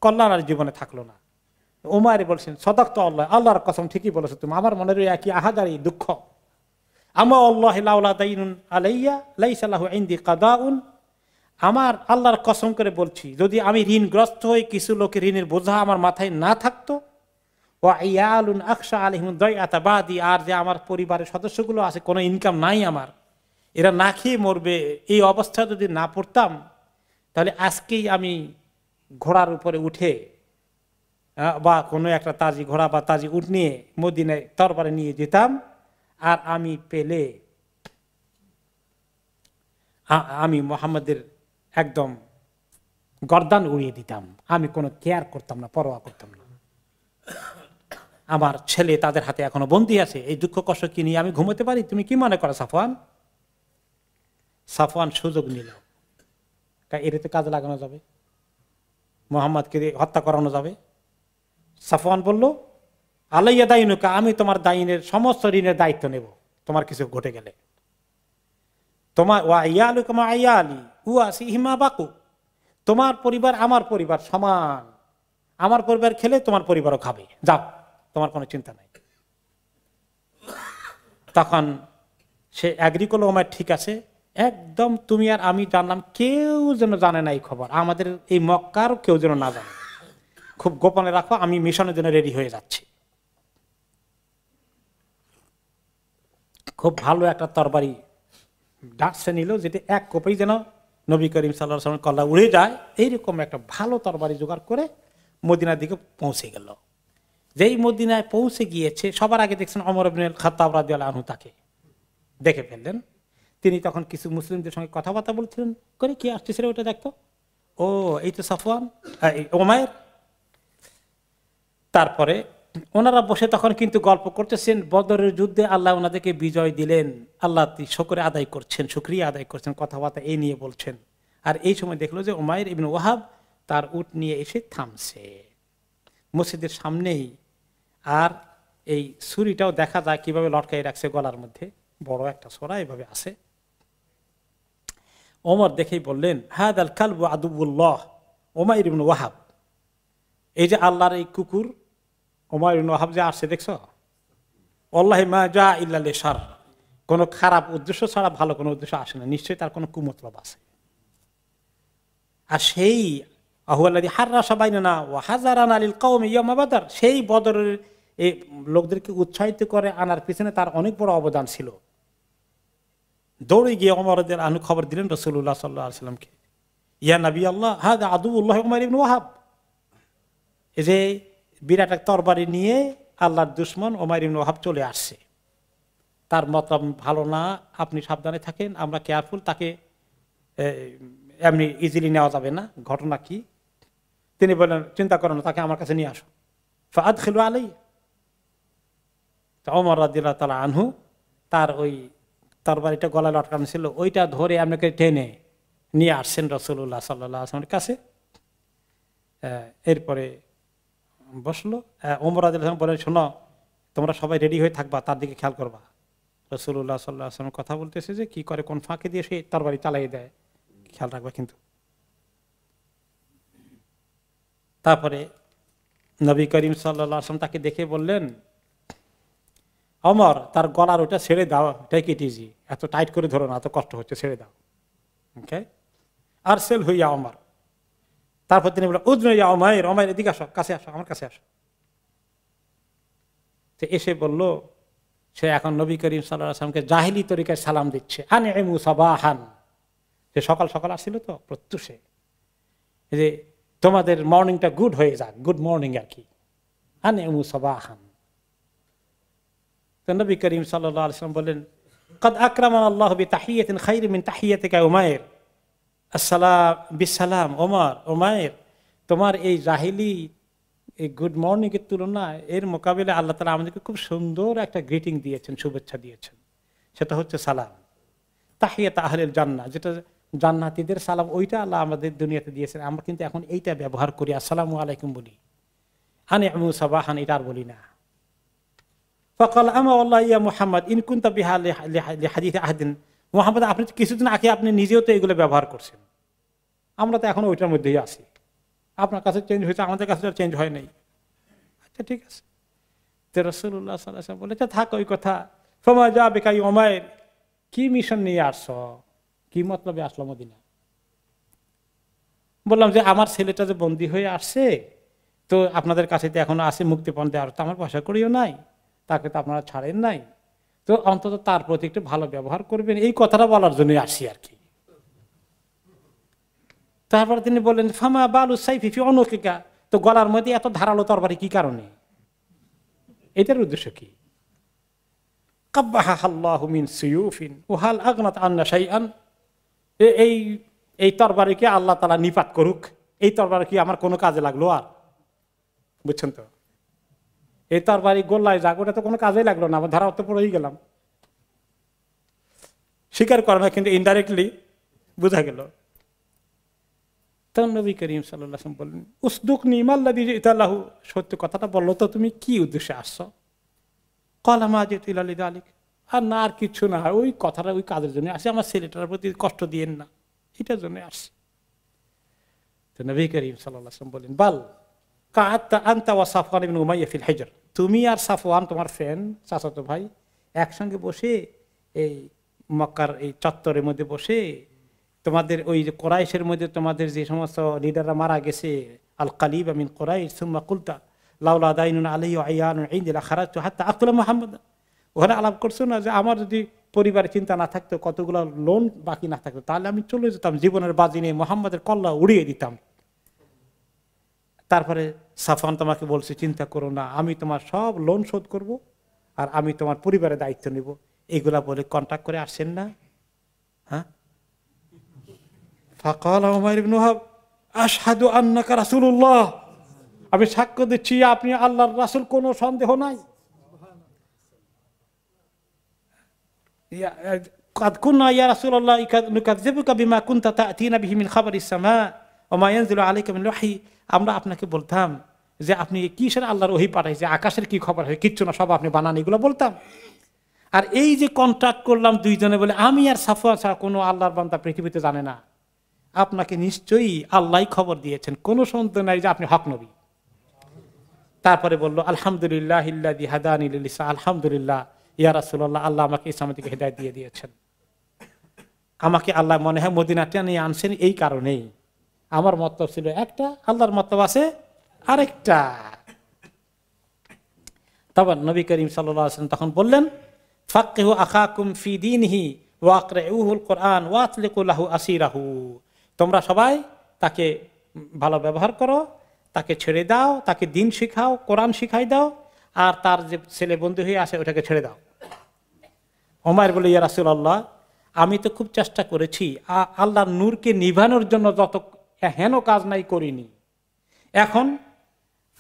কল্যাণ আর জীবনে থাকলো না। উমাইর বলছেন, সদাকত আল্লাহ, আল্লাহর কসম, ঠিকই বলেছো তুমি, আমার মনের একই আহাজারি দুঃখ। আমা আল্লাহি লাউলা দাইনুন আলাইয়া লাইসা লাহু ইনদি কাদাউন, আমার আল্লাহর কসম করে বলছি, যদি আমি ঋণগ্রস্ত হই, কিছু লোকের ঋণের বোঝা আমার মাথায় না থাকতো, ওয়া ইয়ালুন আকশা আলাইহিম দাইআতা বাদি, আর যে আমার পরিবারের সদস্যগুলো আছে, কোনো ইনকাম নাই আমার, এরা না খেয়ে মরবে, এই অবস্থা যদি না পড়তাম, তাহলে আজকেই আমি ঘোড়ার উপরে উঠে বা কোনো একটা তাজি ঘোড়া বা তাজি উট নিয়ে মদিনায় তরবারে নিয়ে যেতাম, আর আমি পেলে আমি মুহাম্মাদের একদম গর্দান উড়িয়ে দিতাম। আমি কোনো কেয়ার করতাম না, পরোয়া করতাম না। আমার ছেলে তাদের হাতে এখনো বন্দী আছে, এই দুঃখ কষ্ট কি নিয়ে আমি ঘুমোতে পারি? তুমি কি মনে করো সাফওয়ান? সাফওয়ান সুযোগ নিল, এর তো কাজে লাগানো যাবে, মুহাম্মদকে হত্যা করানো যাবে। সাফওয়ান বলল, আলাইয়া দাইনুকা, আমি তোমার দাইনের সমস্ত ঋণের দায়িত্ব নেব তোমার কিছু ঘটে গেলে। তোমার ওয়া ইয়ালুকা মা ইয়ালি ওয়াসিহিমা বাকু, তোমার পরিবার আমার পরিবার সমান, আমার পরিবার খেলে তোমার পরিবারও খাবে, যাও, তোমার কোনো চিন্তা নাই। তখন সে অ্যাগ্রি করলো, আমার ঠিক আছে, একদম তুমি আর আমি জানলাম, কেউ যেন জানে না এই খবর, আমাদের এই মক্কার কেউ যেন না জানে, খুব গোপনে রাখো, আমি মিশনের জন্য রেডি হয়ে যাচ্ছি। খুব ভালো একটা তরবারি ডাকছে নিল, যেটা এক কোপেই যেন নবী করিম সাল্লাল্লাহু আলাইহি ওয়াসাল্লামের কল্লা উড়ে যায়, এইরকম একটা ভালো তরবারি জোগাড় করে মদিনার দিকে পৌঁছে গেল। যেই মদিনায় পৌঁছে গিয়েছে, সবার আগে দেখছেন ওমর ইবনে খাত্তাব রাদিয়াল্লাহু আনহু, তাকে দেখে ফেললেন। তিনি তখন কিছু মুসলিমদের সঙ্গে কথাবার্তা বলছিলেন, করে কি আসতেছিল ওটা দেখতো, ও এই তো সাফওয়ান উমাইর। তারপরে ওনারা বসে তখন কিন্তু গল্প করতেছেন, বদরের যুদ্ধে আল্লাহ ওনাদেরকে বিজয় দিলেন, আল্লাহ শুকরিয়া আদায় করছেন, কথাবার্তা এই নিয়ে বলছেন। আর এই সময় দেখলো যে উমাইর ইবনে ওয়াহাব তার উট নিয়ে এসে থামছে মসজিদের সামনেই। আর এই ছুরিটাও দেখা যায় কিভাবে লটকাই রাখছে গলার মধ্যে, বড় একটা ছোরা এইভাবে আছে। ওমর দেখেই বললেন, হাদাল কালবু আদুবুল্লাহ উমাইর ইবনে ওয়াহাব, এই যে আল্লাহর এই কুকুর উমাইর ইবনে ওয়াহাব যে আসছে দেখছো, আল্লাহি মা জা ইল্লা লিশার, কোনো খারাপ উদ্দেশ্য ছাড়া ভালো কোনো উদ্দেশ্য আসে না, নিশ্চয়ই তার কোনো কুমতলব আছে। আর সেই আহুয়াল্লাযী হাররাসা বাইনানা ওয়া হাযারানা লিল কওমি ইয়াওমা বদর, সেই বদরের এই লোকদেরকে উৎসাহিত করে আনার পিছনে তার অনেক বড় অবদান ছিল। দৌড়ে গিয়ে ওমর রাদিয়াল্লাহু আনহু খবর দিলেন রাসূলুল্লাহ সাল্লাল্লাহু আলাইহি ওয়াসাল্লামকে, ইয়া নবী আল্লাহ হাযা আদুউল্লাহ উমাইর ইবনে ওয়াহাব, এই যে বিরাট এক তরবারি নিয়ে আল্লাহর দুশমন উমাইর ইবনে ওয়াহাব চলে আসছে, তার মতলব ভালো না, আপনি সাবধানে থাকেন, আমরা কেয়ারফুল, তাকে এমনি ইজিলি নেওয়া যাবে না। ঘটনা কি? তিনি বললেন, চিন্তা করেন না, তাকে আমার কাছে নিয়ে আসো, ফাআদখিলু আলাইহি। ওমর রাদিয়াল্লাহু তাআলা আনহু তার ওই তরবারিটা গলায় লটকানো ছিল, ওইটা ধরে আপনাকে টেনে নিয়ে আসছেন রাসূলুল্লাহ সাল্লাল্লাহু আলাইহি ওয়াসাল্লামের কাছে। এরপরে বসলো। ওমর রাদিয়াল্লাহু আনহু বলেন, শোনো, তোমরা সবাই রেডি হয়ে থাকবা, তার দিকে খেয়াল করবা। রাসূলুল্লাহ সাল্লাল্লাহু আলাইহি ওয়াসাল্লাম কথা বলতেছে যে কি করে, কোন ফাঁকে দিয়ে সে তরবারি চালিয়ে দেয়, খেয়াল রাখবা কিন্তু। তারপরে নবী করিম সাল্লাল্লাহু আলাইহি ওয়াসাল্লাম তাকে দেখে বললেন, ওমর, তার গলার ওটা ছেড়ে দাও, টেক ইট ইজি, এত টাইট করে ধরো না, এত কষ্ট হচ্ছে, ছেড়ে দাও। ওকে, আর সেল হইয়া ওমর। তারপর তিনি বললেন, উদনু ইয়া উমাইর, উমাইর এদিকে আসো, কাছে আসো, আমার কাছে আসো। তো এসে বলল, সে এখন নবী করিম সাল্লাল্লাহু আলাইহি ওয়াসাল্লামকে জাহিলি তরিকায় সালাম দিচ্ছে, আনইমু সাবাহান, যে সকাল সকাল আসছিল তো প্রত্যুষে, যে তোমাদের মর্নিংটা গুড হয়ে যাক, গুড মর্নিং আর কি, আনইমু সাবাহান। তো নবী করিম সাল্লাল্লাহু আলাইহি ওয়াসাল্লাম বললেন, قد أكرمنا الله بتحية خير من تحيتك يا উমাইর, আসসালাম বিসালাম। উমাইর, তোমার এই জাহিলি এই গুড মর্নিং এর তুলনায় এর মোকাবিলায় আল্লাহ তাআলা আমাদেরকে খুব সুন্দর একটা গ্রিটিং দিয়েছেন, শুভেচ্ছা দিয়েছেন, সেটা হচ্ছে সালাম। তাহিয়াত আহলিল জান্নাহ, যেটা জান্নাতীদের সালাম, ওইটা আল্লাহ আমাদের দুনিয়াতে দিয়েছেন, আমরা কিন্তু এখন এইটা ব্যবহার করি, আসসালামু আলাইকুম বলি, আনইমু সাবাহান এটা আর বলি না। ফাকাল আমা ওয়াল্লাহি ইয়া মুহাম্মদ ইন কুনতা বিহা লিহাদিথ আহদিন, মুহাম্মদ, আপনি কিছুদিন আগে আপনি নিজেও তো এগুলো ব্যবহার করছেন, আমরা তো এখন ওইটার মধ্যেই আছি, আপনার কাছে চেঞ্জ হয়েছে, আমাদের কাছে চেঞ্জ হয় নাই। আচ্ছা ঠিক আছে। তো রাসূলুল্লাহ সাল্লাল্লাহু আলাইহি ওয়াসাল্লাম বলেছে, থাক ওই কথা। ফামা যা বিকা ইয়া উমাইর, কি মিশন নিয়ে আসছো, কি মতলবে আসলো মদিনা? বললাম যে আমার ছেলেটা যে বন্দী হয়ে আসছে, তো আপনাদের কাছে তো এখনো আছে মুক্তিপণ দেওয়ার, তো আমার পয়সা করিও নাই, তাকে তো আপনারা ছাড়েন নাই, তো অন্তত তার প্রতি একটু ভালো ব্যবহার করবেন, এই কথাটা বলার জন্যই আসি আর কি। তারপরে তিনি বললেন, ফামা বালু সাইফি ফি উনুকিকা, তো গলার মধ্যে এত ধারালো তরবারি কি কারণে, এটার উদ্দেশ্য কি? কাব্বাহা আল্লাহু মিন সুয়ুফিন ওয়া হাল আগনাত আন্না শাইআন, এই এই তরবারিকে আল্লাহ তাআলা নিপাত করুক, এই তরবারি কি আমার কোনো কাজে লাগলো আর? বুঝছেন তো, এই তরবারি গোল্লায় যাক, ওটা তো কোনো কাজেই লাগলো না, আমার ধারা তো পড়েই গেলাম। স্বীকার করে না, কিন্তু ইনডাইরেক্টলি বোঝা গেল। তখন নবী করিম সাল্লাল্লাহু আলাইহি ওয়াসাল্লাম বললেন, উসদুকনি মাল্লাযী জিতাল্লাহু, সত্য কথাটা বললো তো, তুমি কি উদ্দেশ্যে আসছো? ক্বালা মা জিতু ইল্লা লিযালিক, আর না, আর কিছু না, ওই কথাটা ওই কাজের জন্য আসে, আমার ছেলেটার প্রতি কষ্ট দিয়েন না, এটার জন্য আসছে। তো নবী করিম সাল্লাল্লাহু আলাইহি ওয়াসাল্লাম বললেন, বাল কাআতা আনতা ওয়া সাফওয়ান ইবনে উমাইয়া ফিল হিজর, তুমি আর সাফওয়ান, তোমার ফ্রেন্ড, চাচাতো ভাই, একসঙ্গে বসে এই মক্কার এই চত্বরের মধ্যে বসে, তোমাদের ওই যে কোরাইশের মধ্যে তোমাদের যে সমস্ত লিডাররা মারা গেছে, আল কালিব মিন কোরাইশ সুম্মা কুলতা লাউলা দাইনুন আলাইহি ওয়া আয়ানুন ইনদিল খারাজতু হাত্তা আক্তুলা মুহাম্মাদ, ওখানে আলাপ করছো না যে আমার যদি পরিবারের চিন্তা না থাকতো, কতগুলো লোন বাকি না থাকতো, তাহলে আমি চলে যেতাম, জীবনের বাজি নিয়ে মোহাম্মদের কল্লা উড়িয়ে দিতাম। তারপরে সাফওয়ান তোমাকে বলছে, চিন্তা করো না, আমি তোমার সব লোন শোধ করব, আর আমি তোমার পরিবারের দায়িত্ব নেব, এইগুলা বলে কন্ট্যাক্ট করে আসছেন না? হ্যাঁ, ফাকাল উমাইর ইবনে ওয়াহাব আশহাদু আন্নাকা রাসূলুল্লাহ, আমি সাক্ষ্য দিচ্ছি আপনি আল্লাহর রাসূল, কোনো সন্দেহ নাই। قد كنا يا رسول الله نكذبك بما كنت تأتينا به من خبر السماء وما ينزل عليك من الوحي। আমরা আপনাকে বলতাম যে আপনি কিসের আল্লাহর ওহী পাঠাইছে, আকাশের কি খবর হয়, কিচ্ছু না, সব আপনি বানান, এগুলো বলতাম। আর এই যে কন্ট্রাক্ট করলাম দুইজনে বলে, আমি আর সাফওয়ান ছাড়া কোনো আল্লাহর বান্দা পৃথিবীতে জানে না, আপনাকে নিশ্চয়ই আল্লাহই খবর দিয়েছেন, কোনো সন্দেহ নাই যে আপনি হক নবী। তারপরে বলল আলহামদুলিল্লাহ ইল্লাযী হাদানি লিল ইসলাম, আলহামদুলিল্লাহ ইয়া রাসূলুল্লাহ, আল্লাহ আমাকে ইসলামের দিকে হিদায়াত দিয়ে দিয়েছেন। আমাকে আল্লাহ মনে হয় মদিনাতে নিয়ে আনছেন এই কারণেই। আমার মতলব ছিল একটা, আল্লাহর মতলব আছে আরেকটা। তখন নবী করিম সাল্লাল্লাহু আলাইহি ওয়াসাল্লাম তখন বললেন, ফাক্কিহু আখাকুম ফি দীনিহি ওয়া আকরাউহুল কুরআন ওয়া আতলিকু লাহু আসিরাহু। তোমরা সবাই তাকে ভালো ব্যবহার করো, তাকে ছেড়ে দাও, তাকে দিন শিখাও, কোরআন শিখাই দাও, আর তার যে ছেলে বন্ধু হয়ে আসে ওটাকে ছেড়ে দাও। ওমর বলে, ইয়া রাসূলুল্লাহ, আমি তো খুব চেষ্টা করেছি, আল্লাহর নূরকে নিভানোর জন্য যত হেন কাজ নাই করিনি। এখন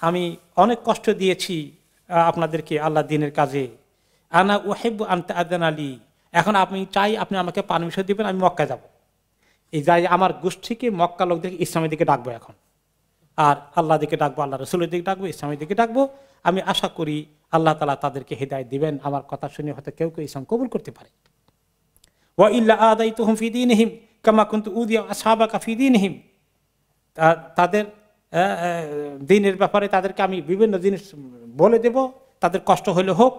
আমি অনেক কষ্ট দিয়েছি আপনাদেরকে আল্লাহ দ্বীনের কাজে। আনা উহিব্বু আন তাআযানা লি, এখন আপনি চাই আপনি আমাকে পারমিশন দিবেন, আমি মক্কা যাব। এই যাই আমার গোষ্ঠীকে মক্কা লোকদেরকে ইসলামের দিকে ডাকবো এখন, আর আল্লাহ দিকে ডাকবো, আল্লাহ রসুলের দিকে ডাকবো, ইসলামের দিকে ডাকবো। আমি আশা করি আল্লাহ তাআলা তাদেরকে হিদায়াত দিবেন, আমার কথা শুনে হয়তো কেউ কেউ ইসলাম কবুল করতে পারে। ওয়া ইল্লা আদাইতুহুম ফি দীনিহিম কামা কুনতু উদিয়া আসহাবাকা ফি দীনিহিম, তাদের দ্বীনের ব্যাপারে তাদেরকে আমি বিভিন্ন জিনিস বলে দেব, তাদের কষ্ট হলে হোক,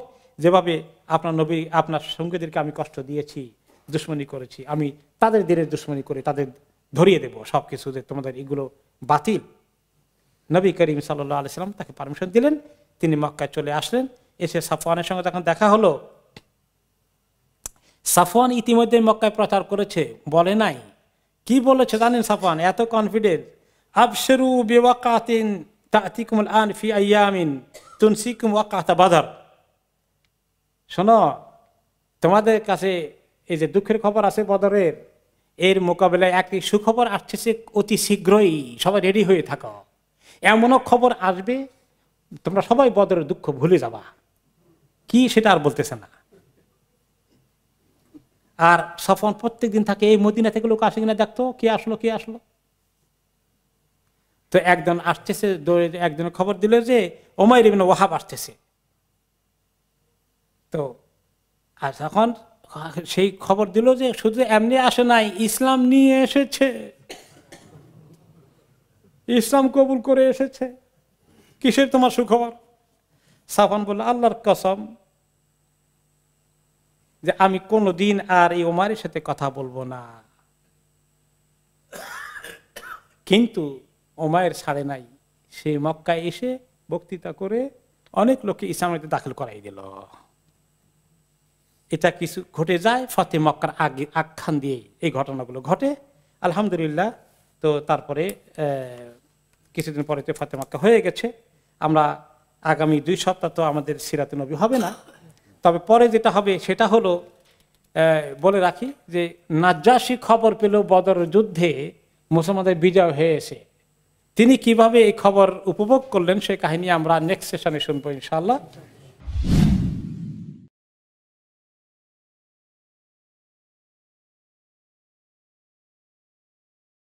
যেভাবে আপনার নবী আপনার সঙ্গীদেরকে আমি কষ্ট দিয়েছি, দুশ্মনী করেছি, আমি তাদের দ্বীনের দুশ্মনী করে তাদের ধরিয়ে দেব সবকিছু, যে তোমাদের এগুলো বাতিল। নবী করিম সাল্লাল্লাহু আলাইহি ওয়াসাল্লাম তাকে পারমিশন দিলেন, তিনি মক্কায় চলে আসলেন। এসে সাফওয়ানের সঙ্গে যখন দেখা হলো, সাফওয়ান ইতিমধ্যে মক্কায় প্রচার করেছে, বলে নাই। কি বলেছে জানেন সাফওয়ান? এত কনফিডেন্স, আবশিরু বিওয়াকাতিন তা'তিকুমুল আন ফি আইয়ামিন তুনসিকুম ওয়াকাত বদর। শোনো, তোমাদের কাছে এই যে দুঃখের খবর আছে বদরের, এর মোকাবেলায় একটি সুখবর আসছে অতি শীঘ্রই, সবাই রেডি হয়ে থাকো। এমনও খবর আসবে তোমরা সবাই বদরের দুঃখ ভুলে যাবা। কি সেটা আর বলতেছে না। আর সাফওয়ান প্রত্যেকদিন থাকে এই মদিনা থেকে লোক আসে কিনা দেখতো, কে আসলো কে আসলো। তো একজন আসতেছে, একজন খবর দিল যে উমাইর ইবনে ওয়াহাব আসতেছে। তো আর যখন সেই খবর দিল যে শুধু এমনি আসে নাই, ইসলাম নিয়ে এসেছে, ইসলাম কবুল করে এসেছে। কিসের তোমার সুখবর? সাফওয়ান বলল, আল্লাহর কসম যে আমি কোনদিন আর এই ওমরের সাথে কথা বলবো না। কিন্তু ওমর ছাড়ে নাই, সে মক্কায় এসে বক্তৃতা করে অনেক লোককে ইসলামের দাখিল করাই দিল। এটা কিছু ঘটে যায় ফতে মক্কার আগে আখ্যান দিয়ে এই ঘটনাগুলো ঘটে। আলহামদুলিল্লাহ। তো তারপরে কিছুদিন পরে তো ফতে মক্কা হয়ে গেছে। আমরা আগামী 2 সপ্তাহ তো আমাদের সিরাতে নবী হবে না, তবে পরে যেটা হবে সেটা হলো, বলে রাখি যে নাজ্জাশী খবর পেল বদর যুদ্ধে মুসলমানদের বিজয় হয়েছে। তিনি কিভাবে এই খবর উপভোগ করলেন সে কাহিনী আমরা নেক্সট সেশনে শুনবো ইনশাআল্লাহ।